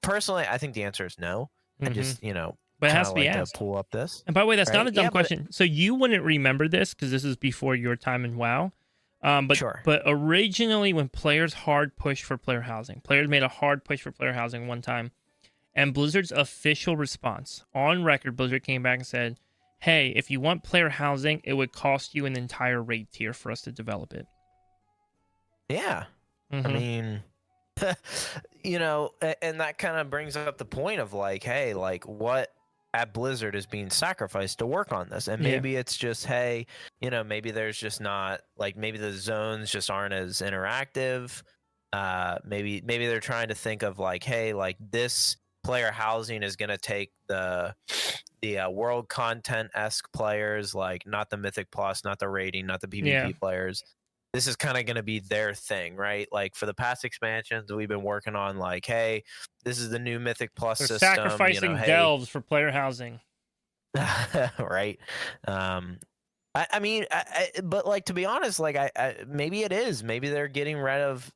personally, I think the answer is no. I just, but it has to be asked. To pull up this. And by the way, that's not a dumb question. So you wouldn't remember this because this is before your time in WoW. But originally, when players pushed for player housing, players made a hard push for player housing one time, and Blizzard's official response on record, Blizzard came back and said, "Hey, if you want player housing, it would cost you an entire raid tier for us to develop it." Yeah, I mean, and that kind of brings up the point of like, hey, like what at Blizzard is being sacrificed to work on this, and maybe it's just, hey, maybe there's just not, like, maybe the zones just aren't as interactive. Maybe they're trying to think of like, hey, like this player housing is going to take the world content-esque players, like not the Mythic Plus, not the raiding, not the PvP players. This is kind of going to be their thing, right? Like for the past expansions, we've been working on like, hey, this is the new Mythic Plus system. Sacrificing delves for player housing. Right. I mean, but like, to be honest, like maybe it is. Maybe they're getting rid of,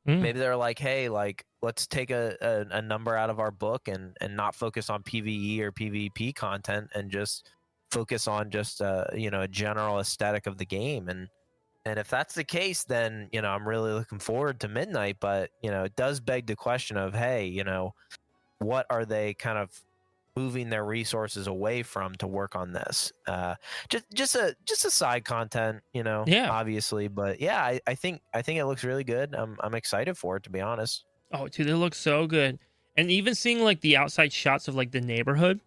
maybe they're like, hey, like, let's take a number out of our book and not focus on PvE or PvP content and just focus on just, a general aesthetic of the game. And if that's the case, then, I'm really looking forward to Midnight. But, it does beg the question of, hey, what are they kind of moving their resources away from to work on this? Just a side content, obviously. But yeah, I think it looks really good. I'm excited for it, to be honest. Oh, dude, they look so good. And even seeing like the outside shots of like the neighborhood,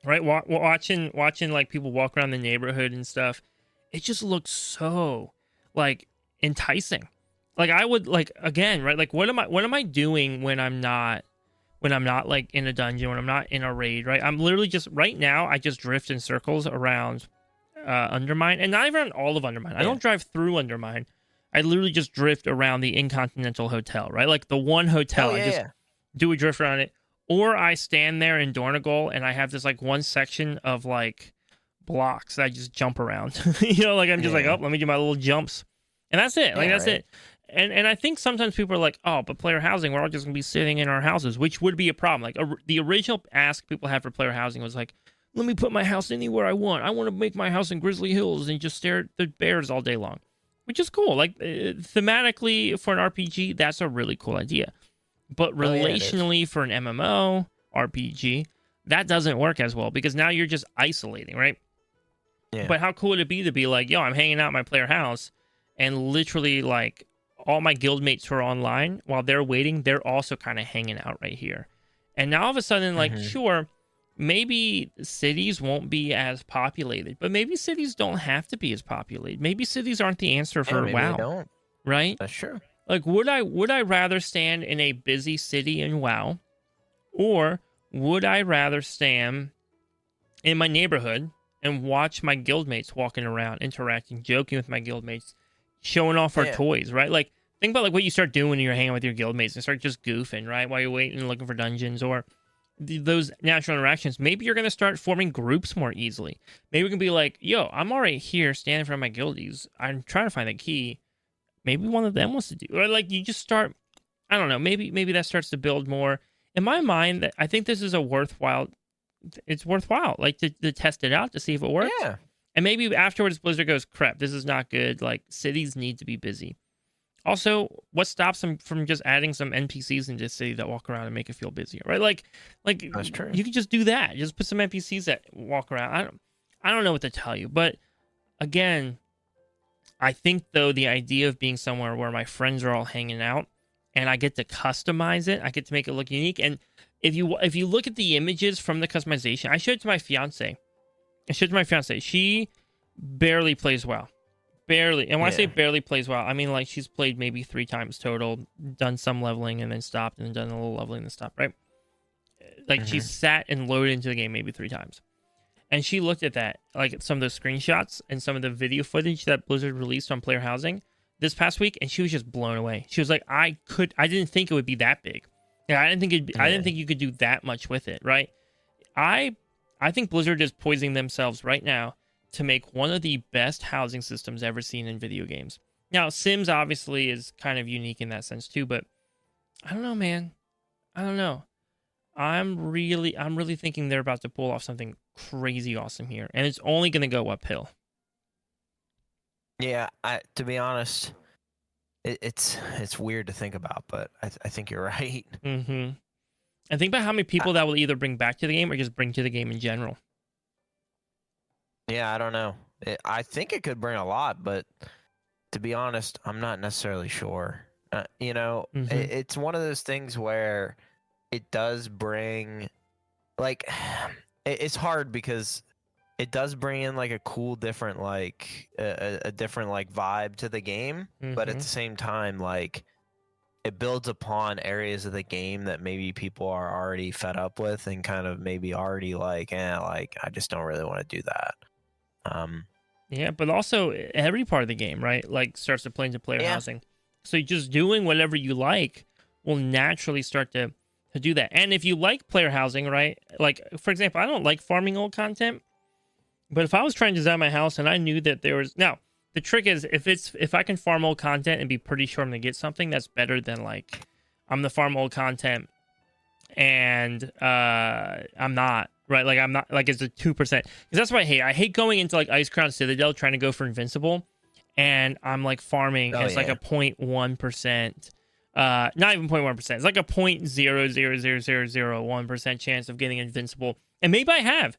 right? Watching like people walk around the neighborhood and stuff, it just looks so like enticing. Like I would like again, right? Like what am I doing when I'm not like in a dungeon, when I'm not in a raid, right? I'm literally just right now I just drift in circles around Undermine, and not even all of Undermine. I don't drive through Undermine. I literally just drift around the Incontinental Hotel, right? Like the one hotel. I just do a drift around it. Or I stand there in Dornegal and I have this like one section of like blocks that I just jump around. You know, like I'm just like, oh, let me do my little jumps. And that's it. Like that's it. And I think sometimes people are like, oh, but player housing, we're all just going to be sitting in our houses, which would be a problem. Like the original ask people had for player housing was like, let me put my house anywhere I want. I want to make my house in Grizzly Hills and just stare at the bears all day long, which is cool. Like thematically for an RPG, that's a really cool idea. But relationally for an MMO RPG, that doesn't work as well because now you're just isolating, right? Yeah. But how cool would it be to be like, yo, I'm hanging out in my player house and literally like all my guildmates who are online while they're waiting, they're also kind of hanging out right here. And now all of a sudden, like, sure, maybe cities won't be as populated, but maybe cities don't have to be as populated. Maybe cities aren't the answer for WoW. They don't. Right? That's true. Like, would I rather stand in a busy city in WoW, or would I rather stand in my neighborhood and watch my guildmates walking around, interacting, joking with my guildmates, showing off our toys, right? Like, think about like what you start doing when you're hanging with your guildmates and start just goofing, right? While you're waiting and looking for dungeons or those natural interactions. Maybe you're going to start forming groups more easily. Maybe we can be like, yo, I'm already here standing in front of my guildies. I'm trying to find the key. Maybe one of them wants to do, or like you just start, I don't know, maybe that starts to build more. In my mind, that I think this is it's worthwhile, like to test it out to see if it works. Yeah. And maybe afterwards Blizzard goes, crap, this is not good. Like cities need to be busy. Also, what stops them from just adding some NPCs into the city that walk around and make it feel busier, right? Like that's true. You can just do that. Just put some NPCs that walk around. I don't know what to tell you, but again, I think, though, the idea of being somewhere where my friends are all hanging out and I get to customize it, I get to make it look unique. And if you look at the images from the customization, I showed it to my fiance. She barely plays WoW. Barely. And when I say barely plays WoW, I mean like she's played maybe 3 times total, done some leveling and then stopped, and then done a little leveling and then stopped, right? Like she sat and loaded into the game maybe 3 times. And she looked at that, like some of the screenshots and some of the video footage that Blizzard released on player housing this past week, and she was just blown away. She was like, I didn't think it would be that big. Yeah, I didn't think you could do that much with it, right? I think Blizzard is poisoning themselves right now to make one of the best housing systems ever seen in video games. Now, Sims obviously is kind of unique in that sense too, but I don't know, man. I don't know. I'm really thinking they're about to pull off something crazy awesome here, and it's only going to go uphill. Yeah, to be honest, it's weird to think about, but I think you're right. Mm-hmm. And think about how many people that will either bring back to the game or just bring to the game in general. Yeah, I don't know. I think it could bring a lot, but to be honest, I'm not necessarily sure. It's one of those things where it does bring, like, it's hard because it does bring in like a cool different like a different like vibe to the game, but at the same time, like, it builds upon areas of the game that maybe people are already fed up with and kind of maybe already like I just don't really want to do that. Yeah, but also every part of the game, right, like starts to play into player housing. So just doing whatever you like will naturally start to do that. And if you like player housing, right, like for example, I don't like farming old content, but if I was trying to design my house and I knew that there was, now the trick is if I can farm old content and be pretty sure I'm gonna get something, that's better than like I'm the farm old content and I'm not. Right, like I'm not, like it's a 2%. Because that's what I hate. I hate going into like Ice Crown Citadel trying to go for Invincible, and I'm like farming, and it's like a 0.1%. Not even 0.1%. It's like a 0.00001% chance of getting Invincible. And maybe I have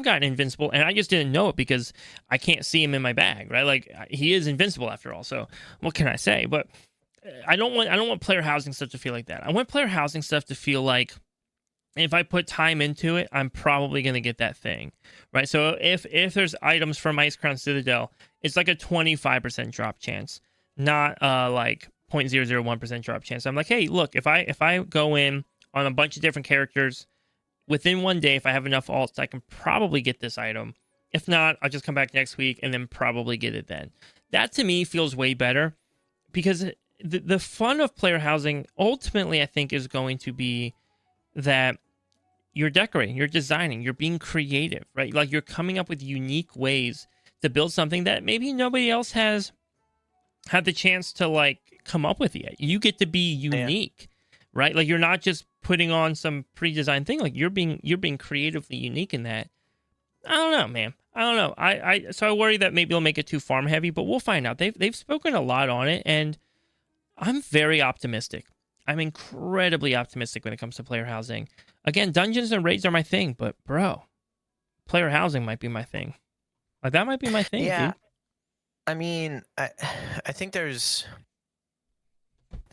gotten Invincible, and I just didn't know it because I can't see him in my bag. Right, like he is invincible after all. So what can I say? But I don't want player housing stuff to feel like that. I want player housing stuff to feel like if I put time into it, I'm probably going to get that thing, right? So if there's items from Ice Crown Citadel, it's like a 25% drop chance, not like 0.001% drop chance. I'm like, hey, look, if I go in on a bunch of different characters within one day, if I have enough alts, I can probably get this item. If not, I'll just come back next week and then probably get it then. That to me feels way better because the fun of player housing ultimately, I think, is going to be that you're decorating, you're designing, you're being creative, right? Like you're coming up with unique ways to build something that maybe nobody else has had the chance to like come up with yet. You get to be unique, right? Like you're not just putting on some pre-designed thing. Like you're being creatively unique in that. I don't know, man. I don't know. So I worry that maybe they'll make it too farm heavy, but we'll find out. They've spoken a lot on it, and I'm very optimistic. I'm incredibly optimistic when it comes to player housing. Again, dungeons and raids are my thing, but bro, player housing might be my thing. Like that might be my thing, dude. I mean, I think there's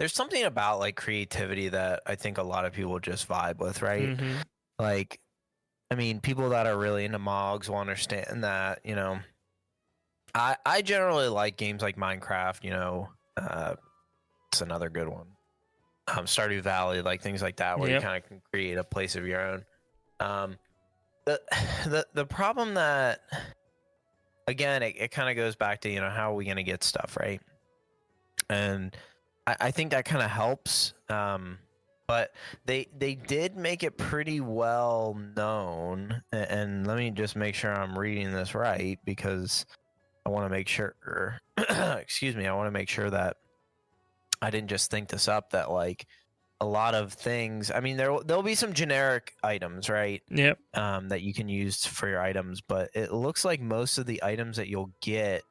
something about like creativity that I think a lot of people just vibe with, right? Mm-hmm. Like, I mean, people that are really into mogs will understand that, you know. I generally like games like Minecraft, you know. It's another good one. Stardew Valley, like things like that, where you kind of can create a place of your own. The problem that, again, it kind of goes back to, you know, how are we going to get stuff, right? And I think that kind of helps. But they did make it pretty well known. And let me just make sure I'm reading this right, because I want to make sure, excuse me, I want to make sure that I didn't just think this up, that like a lot of things, I mean, there'll be some generic items, right? Yep. That you can use for your items, but it looks like most of the items that you'll get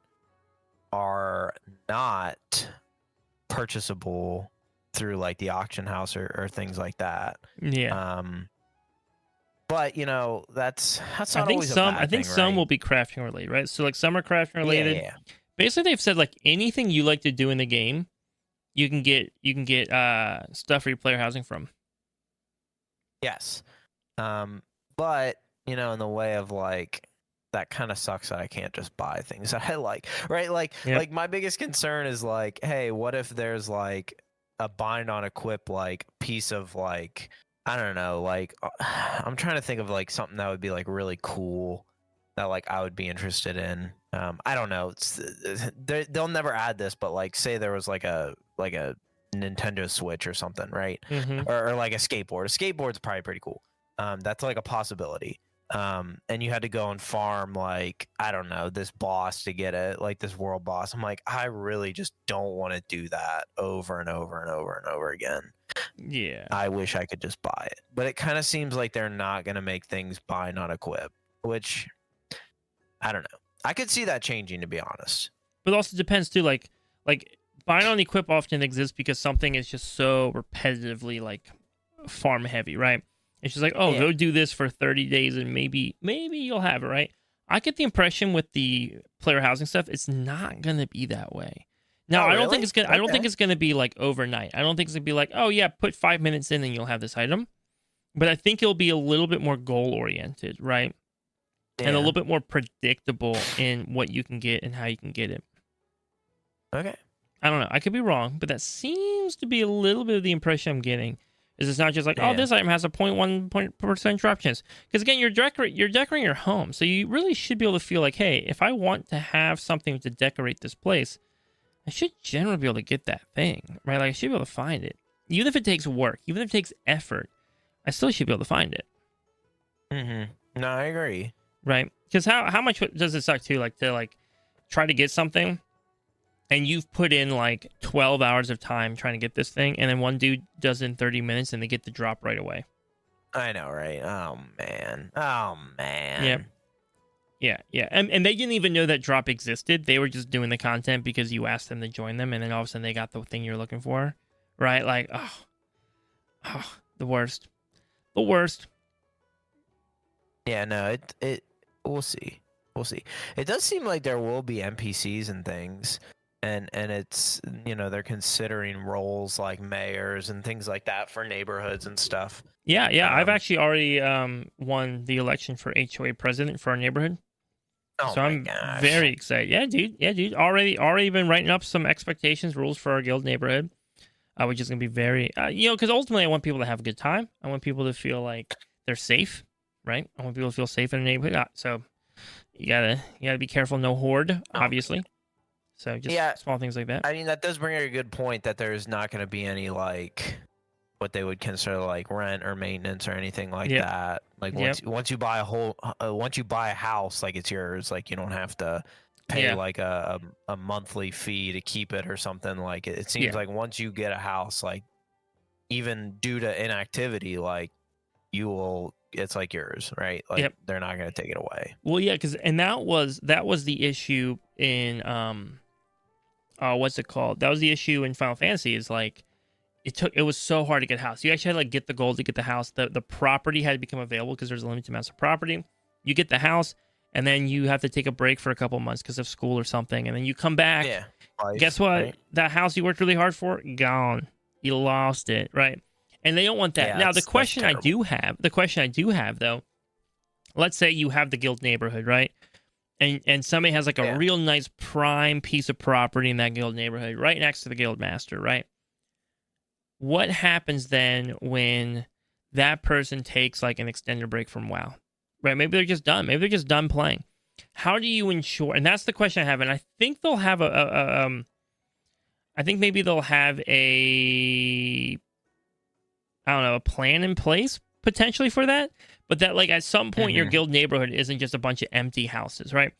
are not purchasable through like the auction house or things like that. Yeah. But you know, that's not I think always some. a bad I think thing, some right? will be crafting related, right? So like some are crafting related. Yeah. Basically, they've said like anything you like to do in the game, you can get stuff for your player housing from. Yes. But you know, in the way of like, that kind of sucks that I can't just buy things that I like, right? Like, like my biggest concern is like, hey, what if there's like a bind on equip like piece of like, I don't know, like I'm trying to think of like something that would be like really cool that like I would be interested in. I don't know. They'll never add this, but like say there was like a Nintendo Switch or something, right? Mm-hmm. Or like a skateboard. A skateboard's probably pretty cool. That's like a possibility. And you had to go and farm like, I don't know, this boss to get it, like this world boss. I'm like, I really just don't want to do that over and over and over and over again. Yeah. I wish I could just buy it. But it kind of seems like they're not going to make things buy, not equip, which I don't know. I could see that changing, to be honest. But it also depends too, like buy on equip often exists because something is just so repetitively like farm heavy, right? It's just like, oh, go do this for 30 days and maybe you'll have it, right? I get the impression with the player housing stuff, it's not gonna be that way. Now, I don't think it's gonna. I don't think it's gonna be like overnight. I don't think it's gonna be like, oh yeah, put 5 minutes in and you'll have this item. But I think it'll be a little bit more goal oriented, right? And a little bit more predictable in what you can get and how you can get it. Okay. I don't know. I could be wrong, but that seems to be a little bit of the impression I'm getting. Is it's not just like, oh, this item has a 0.1% drop chance. Because again, you're decorating your home, so you really should be able to feel like, hey, if I want to have something to decorate this place, I should generally be able to get that thing, right? Like I should be able to find it, even if it takes work, even if it takes effort. I still should be able to find it. Mm-hmm. No, I agree. Right? Because how much does it suck too? Like to like try to get something, and you've put in like 12 hours of time trying to get this thing, and then one dude does it in 30 minutes, and they get the drop right away. I know, right? Oh man. Yeah. And they didn't even know that drop existed. They were just doing the content because you asked them to join them, and then all of a sudden they got the thing you're looking for, right? Like, oh, the worst. Yeah, no, it we'll see. It does seem like there will be NPCs and things. and it's, you know, they're considering roles like mayors and things like that for neighborhoods and stuff. Yeah. I've actually already won the election for HOA president for our neighborhood. Oh So my I'm gosh. very excited. Yeah, dude. Already been writing up some expectations, rules for our guild neighborhood, which is gonna be very, because ultimately I want people to have a good time. I want people to feel like they're safe, right? I want people to feel safe in the neighborhood. So you gotta be careful, no horde, obviously. So just small things like that. I mean, that does bring up a good point that there's not going to be any like what they would consider like rent or maintenance or anything like that. Like once you buy a house, like it's yours. Like you don't have to pay like a monthly fee to keep it or something. Like it seems like once you get a house, like even due to inactivity, like it's like yours, right? Like they're not going to take it away. Well, yeah, and that was the issue in what's it called? That was the issue in Final Fantasy. Is like it was so hard to get a house. You actually had to like get the gold to get the house. The property had to become available because there's a limited amount of property. You get the house, and then you have to take a break for a couple months because of school or something, and then you come back. Yeah. Life, guess what? Right? That house you worked really hard for, gone. You lost it, right? And they don't want that. Now the question I do have though, let's say you have the guild neighborhood, right? And somebody has like a real nice prime piece of property in that guild neighborhood right next to the guild master, right? What happens then when that person takes like an extended break from WoW, right? Maybe they're just done. Maybe they're just done playing. How do you ensure? And that's the question I have. And I think they'll have I think maybe they'll have a plan in place potentially for that. But that like at some point your guild neighborhood isn't just a bunch of empty houses, right?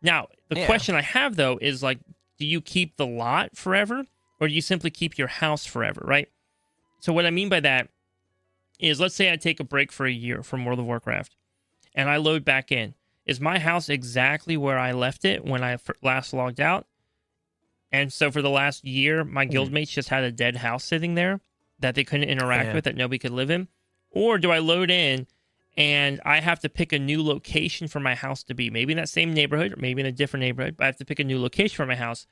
Now, the question I have though is like, do you keep the lot forever or do you simply keep your house forever, right? So what I mean by that is, let's say I take a break for a year from World of Warcraft and I load back in. Is my house exactly where I left it when I last logged out? And so for the last year, my guildmates just had a dead house sitting there that they couldn't interact with, that nobody could live in? Or do I load in and I have to pick a new location for my house to be? Maybe in that same neighborhood, or maybe in a different neighborhood, but I have to pick a new location for my house.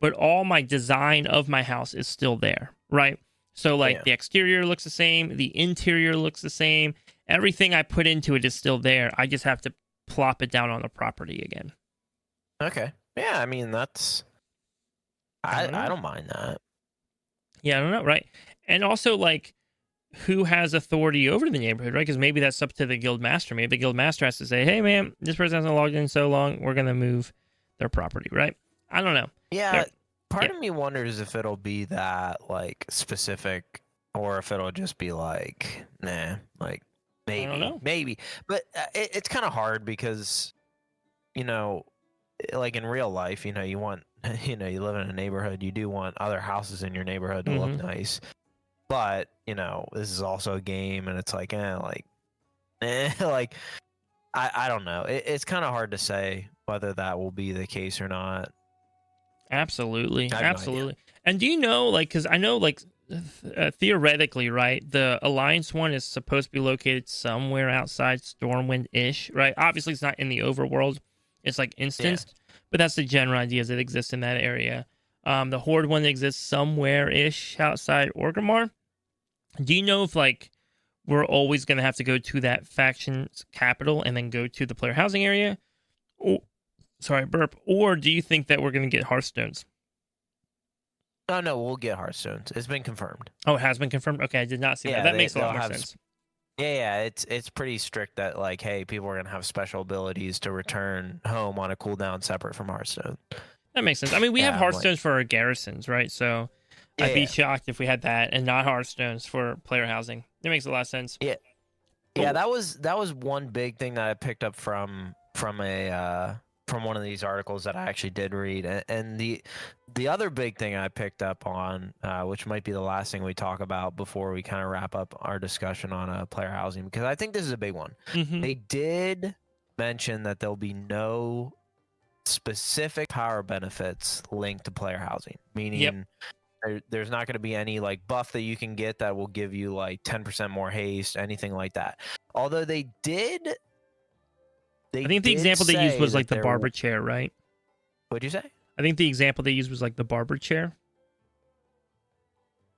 But all my design of my house is still there, right? So like the exterior looks the same, the interior looks the same, everything I put into it is still there. I just have to plop it down on the property again. Okay. Yeah, I mean that's I don't mind that. Yeah, I don't know, right? And also like who has authority over the neighborhood, right? Because maybe that's up to the guild master. Maybe the guild master has to say, "Hey, man, this person hasn't logged in so long. We're gonna move their property," right? I don't know. Yeah, part of me wonders if it'll be that like specific, or if it'll just be like, nah, like maybe, I don't know. Maybe. But it's kind of hard because, you know, like in real life, you know, you want, you know, you live in a neighborhood, you do want other houses in your neighborhood to look nice. But, you know, this is also a game, and it's like, like I don't know. It's kind of hard to say whether that will be the case or not. Absolutely. And do you know, like, because I know, like, theoretically, right, the Alliance one is supposed to be located somewhere outside Stormwind-ish, right? Obviously, it's not in the overworld. It's, like, instanced. But that's the general idea, is it exists in that area. The Horde one exists somewhere-ish outside Orgrimmar. Do you know if, like, we're always going to have to go to that faction's capital and then go to the player housing area? Sorry, burp. Or do you think that we're going to get Hearthstones? Oh, no, we'll get Hearthstones. It's been confirmed. Oh, it has been confirmed? Okay, I did not see that. That makes a lot more sense. Yeah, it's pretty strict that, like, hey, people are going to have special abilities to return home on a cooldown separate from Hearthstone. That makes sense. I mean, we have Hearthstones for our garrisons, right? So I'd be shocked if we had that and not Hearthstones for player housing. It makes a lot of sense. Yeah. Yeah, that was one big thing that I picked up from one of these articles that I actually did read. And the other big thing I picked up on, which might be the last thing we talk about before we kind of wrap up our discussion on player housing, because I think this is a big one. They did mention that there'll be no specific power benefits linked to player housing, meaning there's not going to be any like buff that you can get that will give you like 10% more haste, anything like that. Although I think the example they used was like the barber chair, right? What'd you say? I think the example they used was like the barber chair.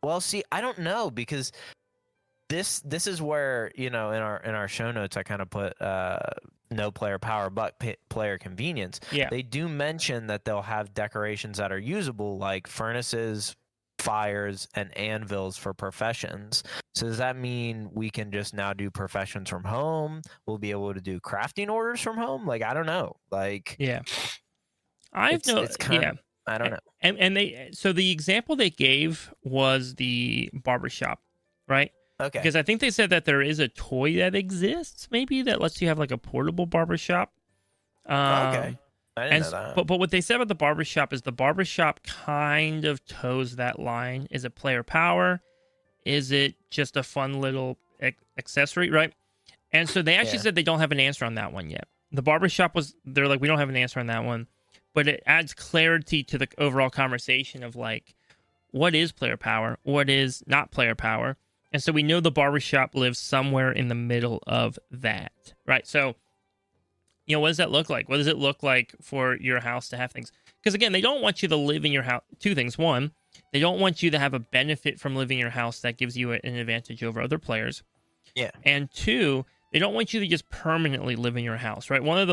Well, see, I don't know because this is where, in our show notes I kind of put no player power but player convenience. Yeah. They do mention that they'll have decorations that are usable like furnaces, fires, and anvils for professions. So does that mean we can just now do professions from home? We'll be able to do crafting orders from home? Like, I don't know. Like, yeah. I don't know. And so the example they gave was the barbershop, right? Okay. Because I think they said that there is a toy that exists, maybe, that lets you have like a portable barbershop. Okay. I didn't know that. But what they said about the barbershop is the barbershop kind of toes that line. Is it player power? Is it just a fun little accessory, right? And so they actually said they don't have an answer on that one yet. The barbershop they're like, we don't have an answer on that one. But it adds clarity to the overall conversation of like, what is player power? What is not player power? And so we know the barbershop lives somewhere in the middle of that, right? So, what does that look like? What does it look like for your house to have things? Because again, they don't want you to live in your house. Two things. One, they don't want you to have a benefit from living in your house that gives you an advantage over other players. Yeah. And two, they don't want you to just permanently live in your house, right? One of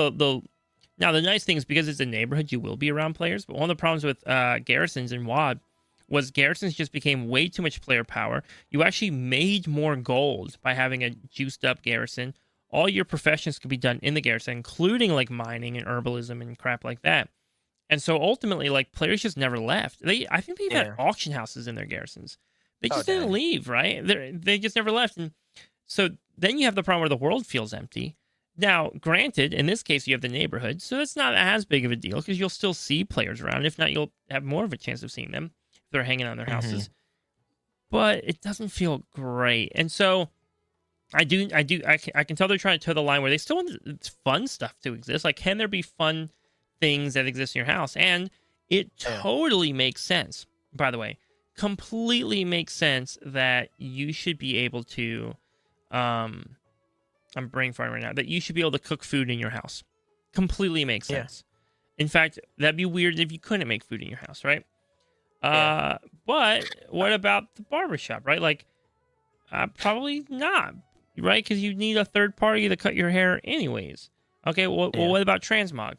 now the nice thing is because it's a neighborhood, you will be around players. But one of the problems with garrisons in WoD was garrisons just became way too much player power. You actually made more gold by having a juiced up garrison. All your professions could be done in the garrison, including like mining and herbalism and crap like that. And so ultimately, like, players just never left. I think they've had auction houses in their garrisons. They just didn't leave, right? They just never left. And so then you have the problem where the world feels empty. Now, granted, in this case, you have the neighborhood, so it's not as big of a deal because you'll still see players around. If not, you'll have more of a chance of seeing them if they're hanging on their houses. But it doesn't feel great. And so I can tell they're trying to toe the line where they still want fun stuff to exist. Like, can there be fun things that exist in your house? And it totally makes sense, by the way. Completely makes sense that you should be able to I'm brain farting right now, that you should be able to cook food in your house. Completely makes sense. In fact, that'd be weird if you couldn't make food in your house, right? But what about the barbershop, right? Like, probably not, right? Because you need a third party to cut your hair anyways. Okay, well, what about transmog?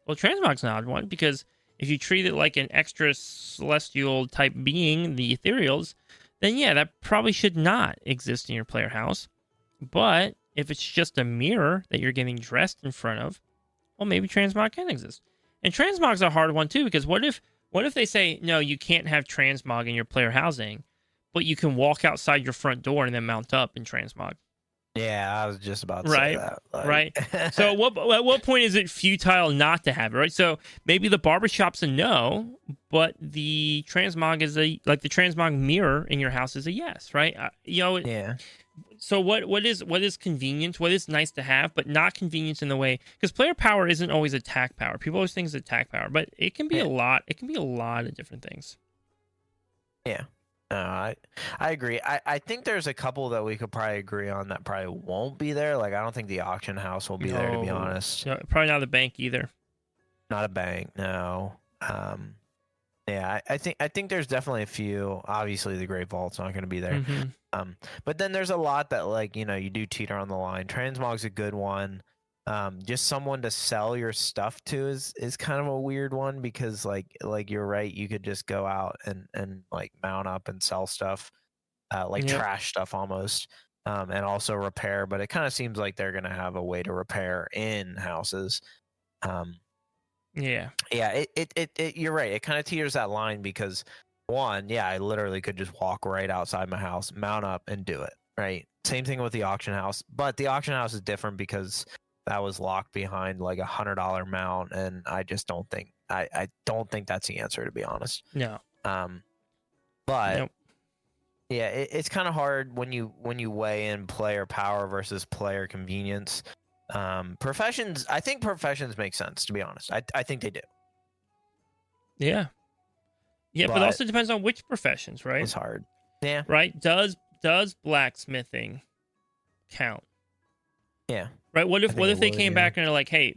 Well, transmog's an odd one because if you treat it like an extra celestial type being, the ethereals, then that probably should not exist in your player house. But if it's just a mirror that you're getting dressed in front of, well, maybe transmog can exist. And transmog's a hard one too, because what if they say, no, you can't have transmog in your player housing, but you can walk outside your front door and then mount up in transmog? Yeah, I was just about to say that. Like... Right. So at what point is it futile not to have it, right? So maybe the barbershop's a no, but the transmog is the transmog mirror in your house is a yes, right? So what is convenience? What is nice to have, but not convenience in the way, because player power isn't always attack power. People always think it's attack power, but it can be a lot. It can be a lot of different things. Yeah. No, I agree. I think there's a couple that we could probably agree on that probably won't be there. Like, I don't think the auction house will be there, to be honest. No, probably not the bank either. Not a bank, no. I think there's definitely a few. Obviously, the Great Vault's not going to be there. But then there's a lot that, like, you do teeter on the line. Transmog's a good one. Just someone to sell your stuff to is kind of a weird one because like you're right, you could just go out and like mount up and sell stuff, trash stuff almost, and also repair. But it kind of seems like they're gonna have a way to repair in houses. You're right. It kind of teeters that line because I literally could just walk right outside my house, mount up, and do it. Right. Same thing with the auction house, but the auction house is different because that was locked behind like $100 mount, and I just don't think I don't think that's the answer, to be honest. No. But nope. It's kind of hard when you weigh in player power versus player convenience. Professions, I think professions make sense, to be honest. I think they do. Yeah, but it also depends on which professions, right? It's hard. Yeah. Right? Does blacksmithing count? Yeah. Right. What if they came back and they're like, hey,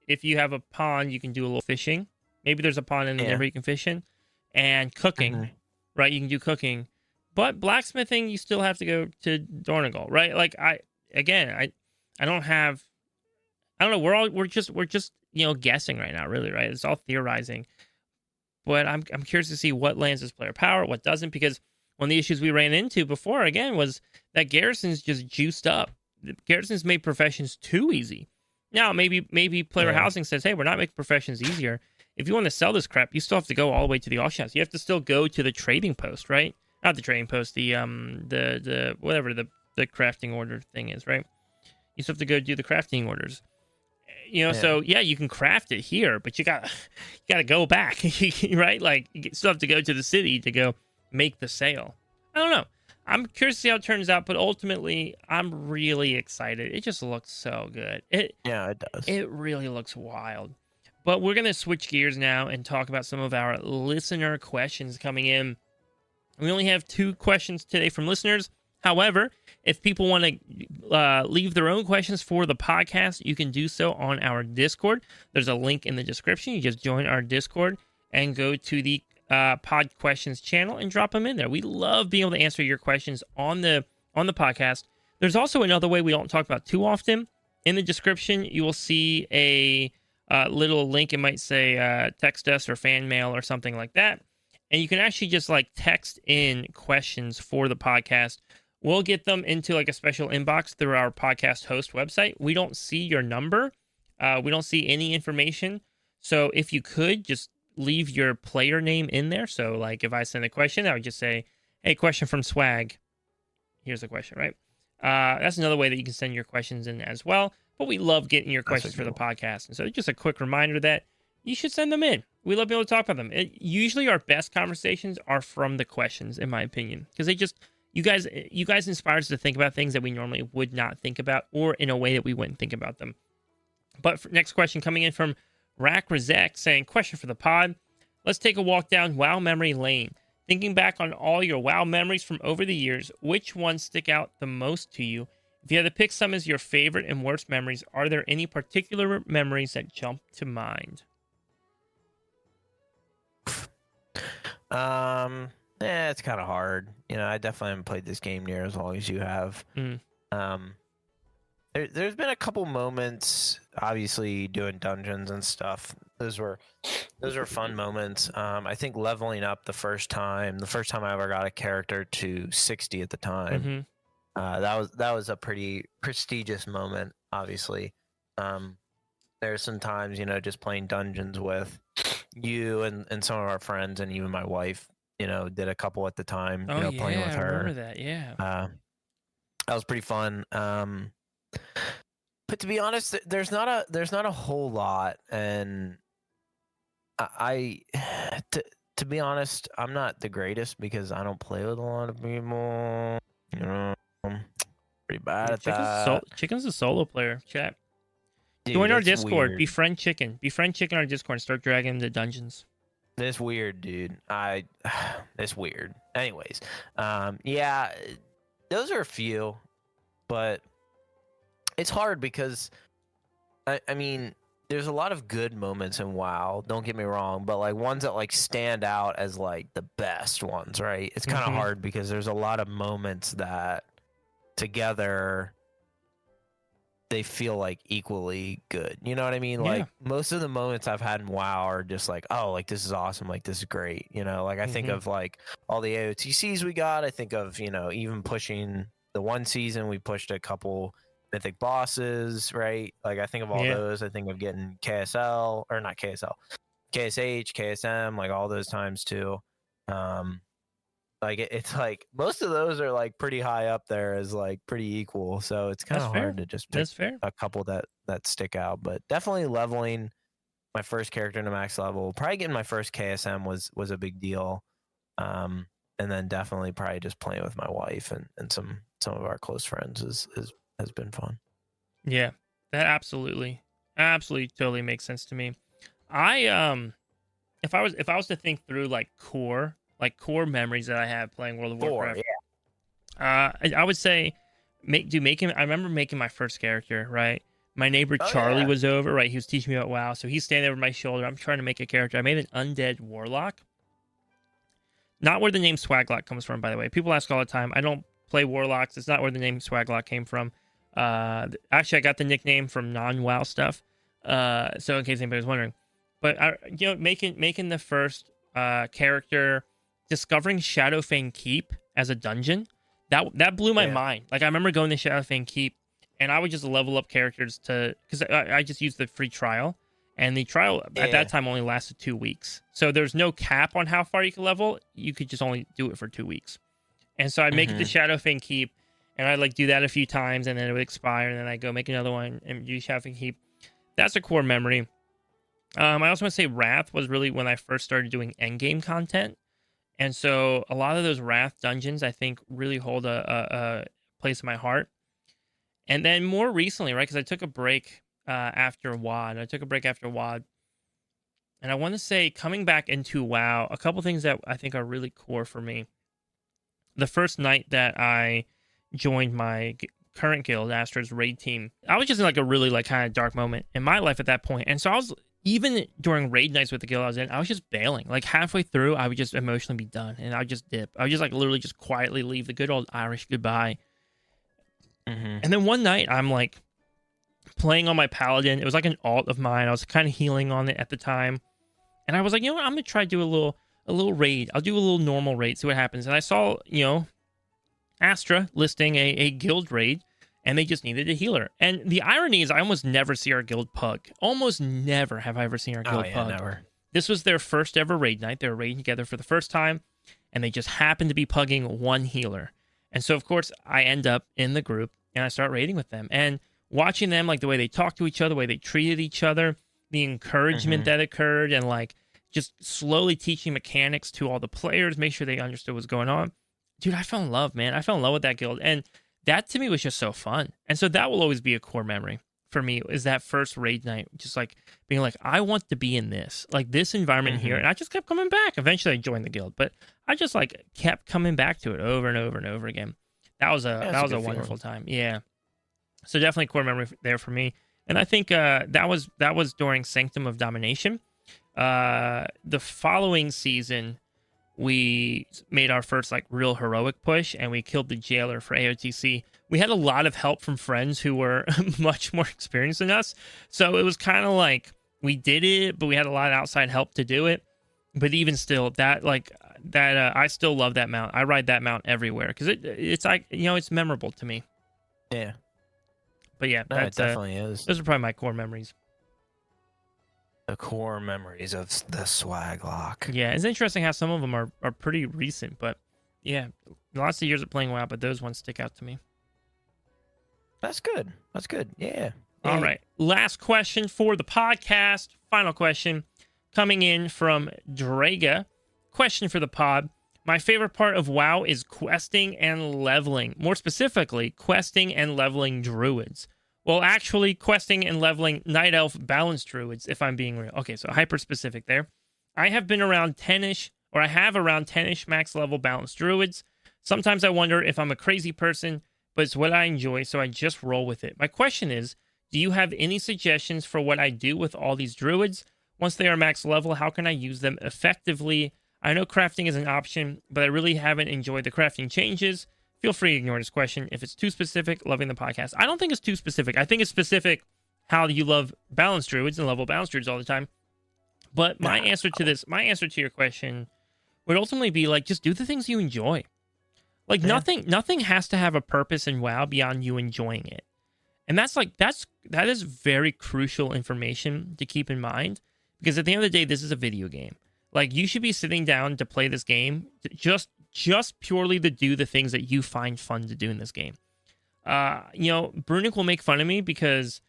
if you have a pond, you can do a little fishing. Maybe there's a pond in the river you can fish in, and cooking, right? You can do cooking, but blacksmithing you still have to go to Dornegal, right? Like I don't have, I don't know. We're just guessing right now, really, right? It's all theorizing, but I'm curious to see what lands this player power, what doesn't, because one of the issues we ran into before again was that garrisons just juiced up. Garrisons made professions too easy. Now maybe player housing says, hey, we're not making professions easier. If you want to sell this crap, you still have to go all the way to the auction house. You have to still go to the trading post, right? Not the trading post, the whatever the crafting order thing is, right? You still have to go do the crafting orders. So you can craft it here, but you gotta go back, right? Like you still have to go to the city to go make the sale. I don't know. I'm curious to see how it turns out, but ultimately, I'm really excited. It just looks so good. It does. It really looks wild. But we're gonna switch gears now and talk about some of our listener questions coming in. We only have 2 questions today from listeners. However, if people want to leave their own questions for the podcast, you can do so on our Discord. There's a link in the description. You just join our Discord and go to the Pod Questions channel and drop them in there. We love being able to answer your questions on the podcast. There's also another way we don't talk about too often. In the description, you will see a little link. It might say text us or fan mail or something like that. And you can actually just like text in questions for the podcast. We'll get them into like a special inbox through our podcast host website. We don't see your number. We don't see any information. So if you could just leave your player name in there. So like if I send a question, I would just say, hey, question from Swag. Here's the question, right? That's another way that you can send your questions in as well. But we love getting your questions for the podcast. And so just a quick reminder that you should send them in. We love being able to talk about them. Usually our best conversations are from the questions, in my opinion, because they just... You guys inspire us to think about things that we normally would not think about, or in a way that we wouldn't think about them. But next question coming in from Rack Razek saying, question for the pod. Let's take a walk down WoW memory lane. Thinking back on all your WoW memories from over the years, which ones stick out the most to you? If you had to pick some as your favorite and worst memories, are there any particular memories that jump to mind? It's kind of hard. I definitely haven't played this game near as long as you have. There's been a couple moments, obviously doing dungeons and stuff. Those were fun moments. I think leveling up the first time I ever got a character to 60 at the time. That was a pretty prestigious moment. Obviously, there's some times just playing dungeons with you and some of our friends and even my wife. Did a couple at the time. Playing with her. I remember that. Yeah, that was pretty fun. But to be honest, there's not a whole lot, and to be honest, I'm not the greatest because I don't play with a lot of people. Pretty bad at that. Chicken's a solo player. Chat. Dude, join our Discord. Weird. Befriend Chicken on our Discord and start dragging him to dungeons. It's weird, dude. It's weird. Anyways, those are a few, but it's hard because, I mean, there's a lot of good moments in WoW. Don't get me wrong, but like ones that like stand out as like the best ones, right? It's kind of hard because there's a lot of moments that together they feel like equally good. You know what I mean? Yeah. Like most of the moments I've had in WoW are just like, oh, like this is awesome. Like this is great. Like I think of like all the AOTCs we got. I think of, even pushing the one season, we pushed a couple mythic bosses, right? Like I think of all those. I think of getting KSL or not KSL, KSH, KSM, like all those times too. Like it's like most of those are like pretty high up there as like pretty equal, so it's kind of hard to just pick a couple that stick out. But definitely leveling my first character to max level, probably getting my first KSM was a big deal, and then definitely probably just playing with my wife and some of our close friends has been fun. Yeah, that absolutely totally makes sense to me. If I was to think through like core memories that I have playing World of Warcraft. I would say I remember making my first character, right? My neighbor Charlie yeah. was over, right? He was teaching me about WoW, so he's standing over my shoulder. I'm trying to make a character. I made an undead warlock. Not where the name Swaglock comes from, by the way. People ask all the time. I don't play warlocks. It's not where the name Swaglock came from. Actually, I got the nickname from non-WoW stuff. So in case anybody was wondering, but making the first character, discovering Shadowfang Keep as a dungeon, that blew my mind. Like I remember going to Shadowfang Keep, and I would just level up characters because I just used the free trial. And the trial at that time only lasted 2 weeks. So there's no cap on how far you can level. You could just only do it for 2 weeks. And so I'd make it to Shadowfang Keep, and I'd like do that a few times, and then it would expire, and then I'd go make another one and do Shadowfang Keep. That's a core memory. I also want to say Wrath was really when I first started doing endgame content. And so a lot of those Wrath dungeons, I think, really hold a place in my heart. And then more recently, right, because I took a break after WoD. I took a break after WoD. And I want to say, coming back into WoW, a couple things that I think are really core for me. The first night that I joined my current guild, Astra's raid team, I was just in like a really like kind of dark moment in my life at that point. And so I was, even during raid nights with the guild I was in, I was just bailing. Like halfway through, I would just emotionally be done. And I would just dip. I would just like literally just quietly leave, the good old Irish goodbye. And then one night, I'm like, playing on my paladin. It was like an alt of mine. I was kind of healing on it at the time, and I was like, you know what, I'm gonna try to do a little raid. I'll do a little normal raid, see what happens. And I saw, Astra listing a guild raid, and they just needed a healer. And the irony is, I almost never see our guild pug. Almost never have I ever seen our guild pug. Never. This was their first ever raid night. They were raiding together for the first time, and they just happened to be pugging one healer. And so, of course, I end up in the group, and I start raiding with them. And watching them, like the way they talked to each other, the way they treated each other, the encouragement that occurred, and like just slowly teaching mechanics to all the players, make sure they understood what's going on. Dude, I fell in love, man. I fell in love with that guild. And that to me was just so fun. And so that will always be a core memory for me, is that first raid night, just like being like, I want to be in this, like this environment here. And I just kept coming back. Eventually I joined the guild, but I just like kept coming back to it over and over and over again. That was a wonderful time. Yeah. So definitely core memory there for me. And I think that was during Sanctum of Domination. The following season, we made our first like real heroic push, and we killed the jailer for AOTC. We had a lot of help from friends who were much more experienced than us. So it was kind of like we did it, but we had a lot of outside help to do it. But even still, I still love that mount. I ride that mount everywhere because it's like, it's memorable to me. Yeah. But yeah, no, it definitely is. Those are probably my core memories. The core memories of the Swaglock. Yeah, it's interesting how some of them are pretty recent, but yeah, lots of years of playing WoW, but those ones stick out to me. That's good. That's good. Yeah. All right. Last question for the podcast. Final question coming in from Draga. Question for the pod. My favorite part of WoW is questing and leveling. More specifically, questing and leveling druids. Well, actually, questing and leveling Night Elf balanced druids, if I'm being real. Okay, so hyper specific there. I have around 10-ish max level balanced druids. Sometimes I wonder if I'm a crazy person, but it's what I enjoy, so I just roll with it. My question is, do you have any suggestions for what I do with all these druids? Once they are max level, how can I use them effectively? I know crafting is an option, but I really haven't enjoyed the crafting changes. Feel free to ignore this question. If it's too specific, loving the podcast. I don't think it's too specific. I think it's specific how you love balanced druids and level balanced druids all the time. But my answer to your question would ultimately be like, just do the things you enjoy. Like nothing has to have a purpose in WoW beyond you enjoying it. And that is very crucial information to keep in mind, because at the end of the day, this is a video game. Like, you should be sitting down to play this game just purely to do the things that you find fun to do in this game. Brunick will make fun of me because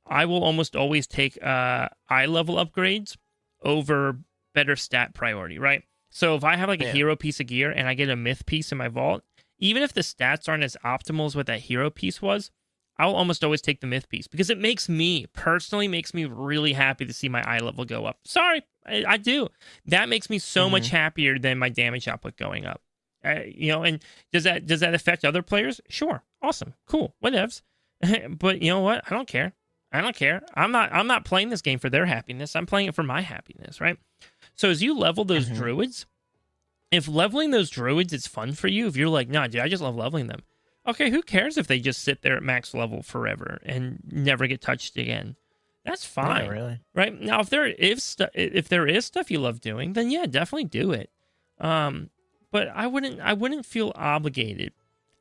I will almost always take eye level upgrades over better stat priority, right? So if I have like a hero piece of gear and I get a myth piece in my vault, even if the stats aren't as optimal as what that hero piece was, I'll almost always take the myth piece because it makes me really happy to see my eye level go up. Sorry, I do. That makes me so much happier than my damage output going up. And does that affect other players? Sure, awesome, cool, whatevs. But you know what? I don't care. I don't care. I'm not playing this game for their happiness. I'm playing it for my happiness, right? So as you level those druids, if leveling those druids is fun for you, if you're like, nah, dude, I just love leveling them. Okay, who cares if they just sit there at max level forever and never get touched again? That's fine, really. Right? Now, if there is stuff you love doing, then yeah, definitely do it. But I wouldn't feel obligated.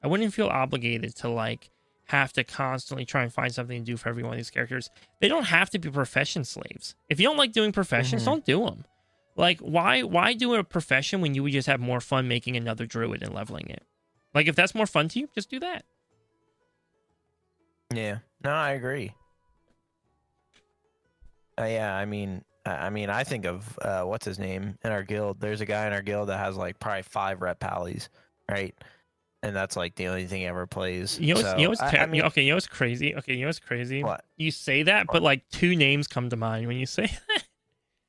I wouldn't feel obligated to like have to constantly try and find something to do for every one of these characters. They don't have to be profession slaves. If you don't like doing professions, don't do them. Like, why do a profession when you would just have more fun making another druid and leveling it? Like, if that's more fun to you, just do that. Yeah. No, I agree. Yeah, I mean, I think of what's his name in our guild. There's a guy in our guild that has like probably 5 rep pallies, right? And that's like the only thing he ever plays. You know what's crazy? Okay, you know what's crazy? What? You say that, but like 2 names come to mind when you say that.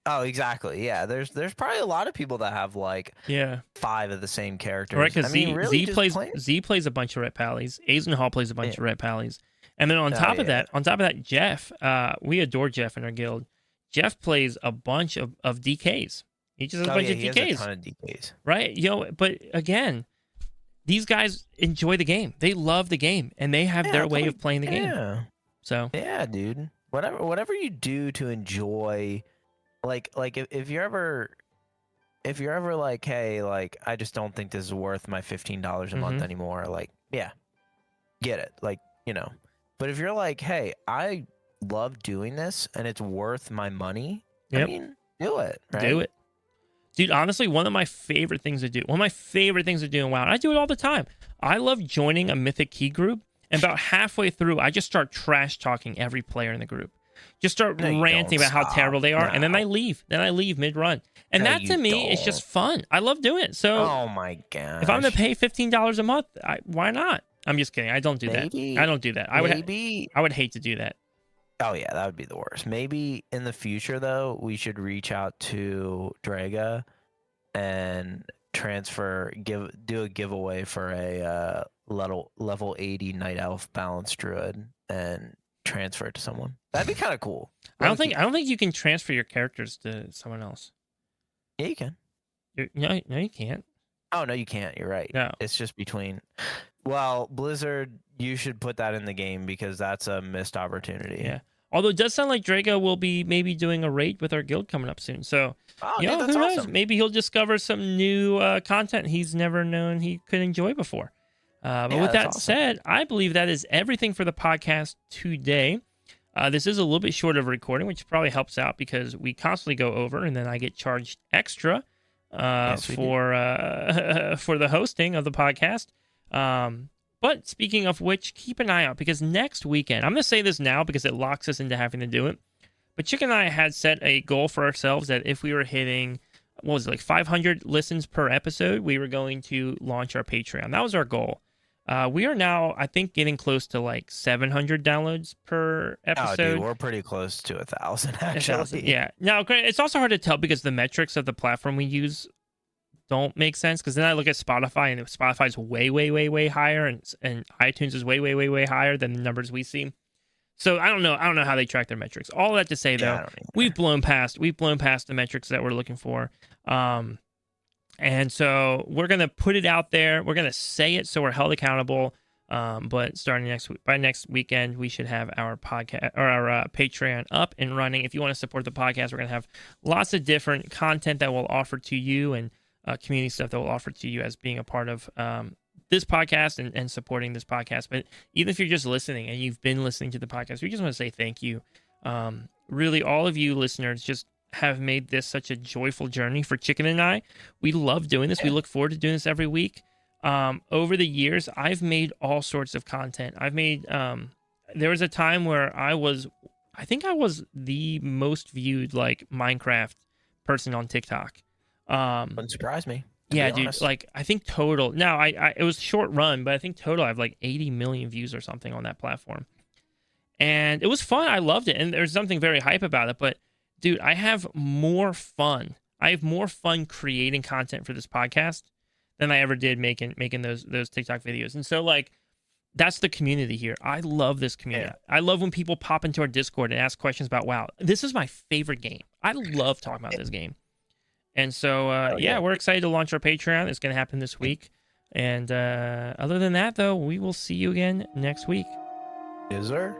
Oh, exactly. Yeah, there's probably a lot of people that have like 5 of the same characters. Right, because really Z plays a bunch of ret pallies. Azenhall plays a bunch of ret pallies. And then on top of that, Jeff, we adore Jeff in our guild. Jeff plays a bunch of DKs. He just has a bunch of DKs. He has a ton of DKs. Right? But again, these guys enjoy the game. They love the game, and they have their way of playing the game. So yeah, dude. Whatever you do to enjoy, like if you're ever like, hey, like I just don't think this is worth my $15 a month anymore. Like, yeah, get it. Like, you know. But if you're like, hey, I love doing this and it's worth my money, I mean, do it. Right? Do it. Dude, honestly, one of my favorite things to do in WoW, and I do it all the time. I love joining a Mythic Key group, and about halfway through, I just start trash talking every player in the group. Just start ranting about how terrible they are, and then I leave. Then I leave mid-run. And that, to me, is just fun. I love doing it. So, oh my gosh. If I'm going to pay $15 a month, why not? I'm just kidding. I don't do that. I don't do that. I would hate to do that. Oh yeah, that would be the worst. Maybe in the future though, we should reach out to Draga and do a giveaway for a level 80 Night Elf Balanced Druid and transfer it to someone. That'd be kind of cool. I don't think you can transfer your characters to someone else. Yeah, you can. No, you can't. Oh no, you can't. You're right. No, it's just between. Well, Blizzard, you should put that in the game because that's a missed opportunity. Yeah. Although it does sound like Drago will be maybe doing a raid with our guild coming up soon. So, that's who knows? awesome. Maybe he'll discover some new content he's never known he could enjoy before. But with that said, I believe that is everything for the podcast today. This is a little bit short of a recording, which probably helps out because we constantly go over, and then I get charged extra for the hosting of the podcast. But speaking of which, keep an eye out because next weekend, I'm going to say this now because it locks us into having to do it. But Chick and I had set a goal for ourselves that if we were hitting, 500 listens per episode, we were going to launch our Patreon. That was our goal. We are now, I think, getting close to like 700 downloads per episode. Oh, dude, we're pretty close to 1,000, actually. 1,000, yeah. Now, it's also hard to tell because the metrics of the platform we use don't make sense. Because then I look at Spotify, and Spotify's way, way, way, way higher, and iTunes is way, way, way, way higher than the numbers we see. So I don't know how they track their metrics. All that to say, though, we've blown past the metrics that we're looking for. And so we're going to put it out there. We're going to say it so we're held accountable. But starting by next weekend, we should have our podcast or our Patreon up and running. If you want to support the podcast, we're going to have lots of different content that we'll offer to you and community stuff that we'll offer to you as being a part of this podcast and supporting this podcast. But even if you're just listening and you've been listening to the podcast, we just want to say thank you. Really, all of you listeners just have made this such a joyful journey for Chicken and I. We love doing this. We look forward to doing this every week. Over the years, I've made all sorts of content. I've made, there was a time where I think I was the most viewed like Minecraft person on TikTok. Wouldn't surprise me. Yeah, dude. Like I think total. Now it was short run, but I think total I have like 80 million views or something on that platform, and it was fun. I loved it, and there's something very hype about it. But dude, I have more fun. I have more fun creating content for this podcast than I ever did making those TikTok videos. And so like that's the community here. I love this community. Yeah. I love when people pop into our Discord and ask questions about WoW. This is my favorite game. I love talking about this game. And so, we're excited to launch our Patreon. It's going to happen this week. And other than that, though, we will see you again next week. Yes, sir.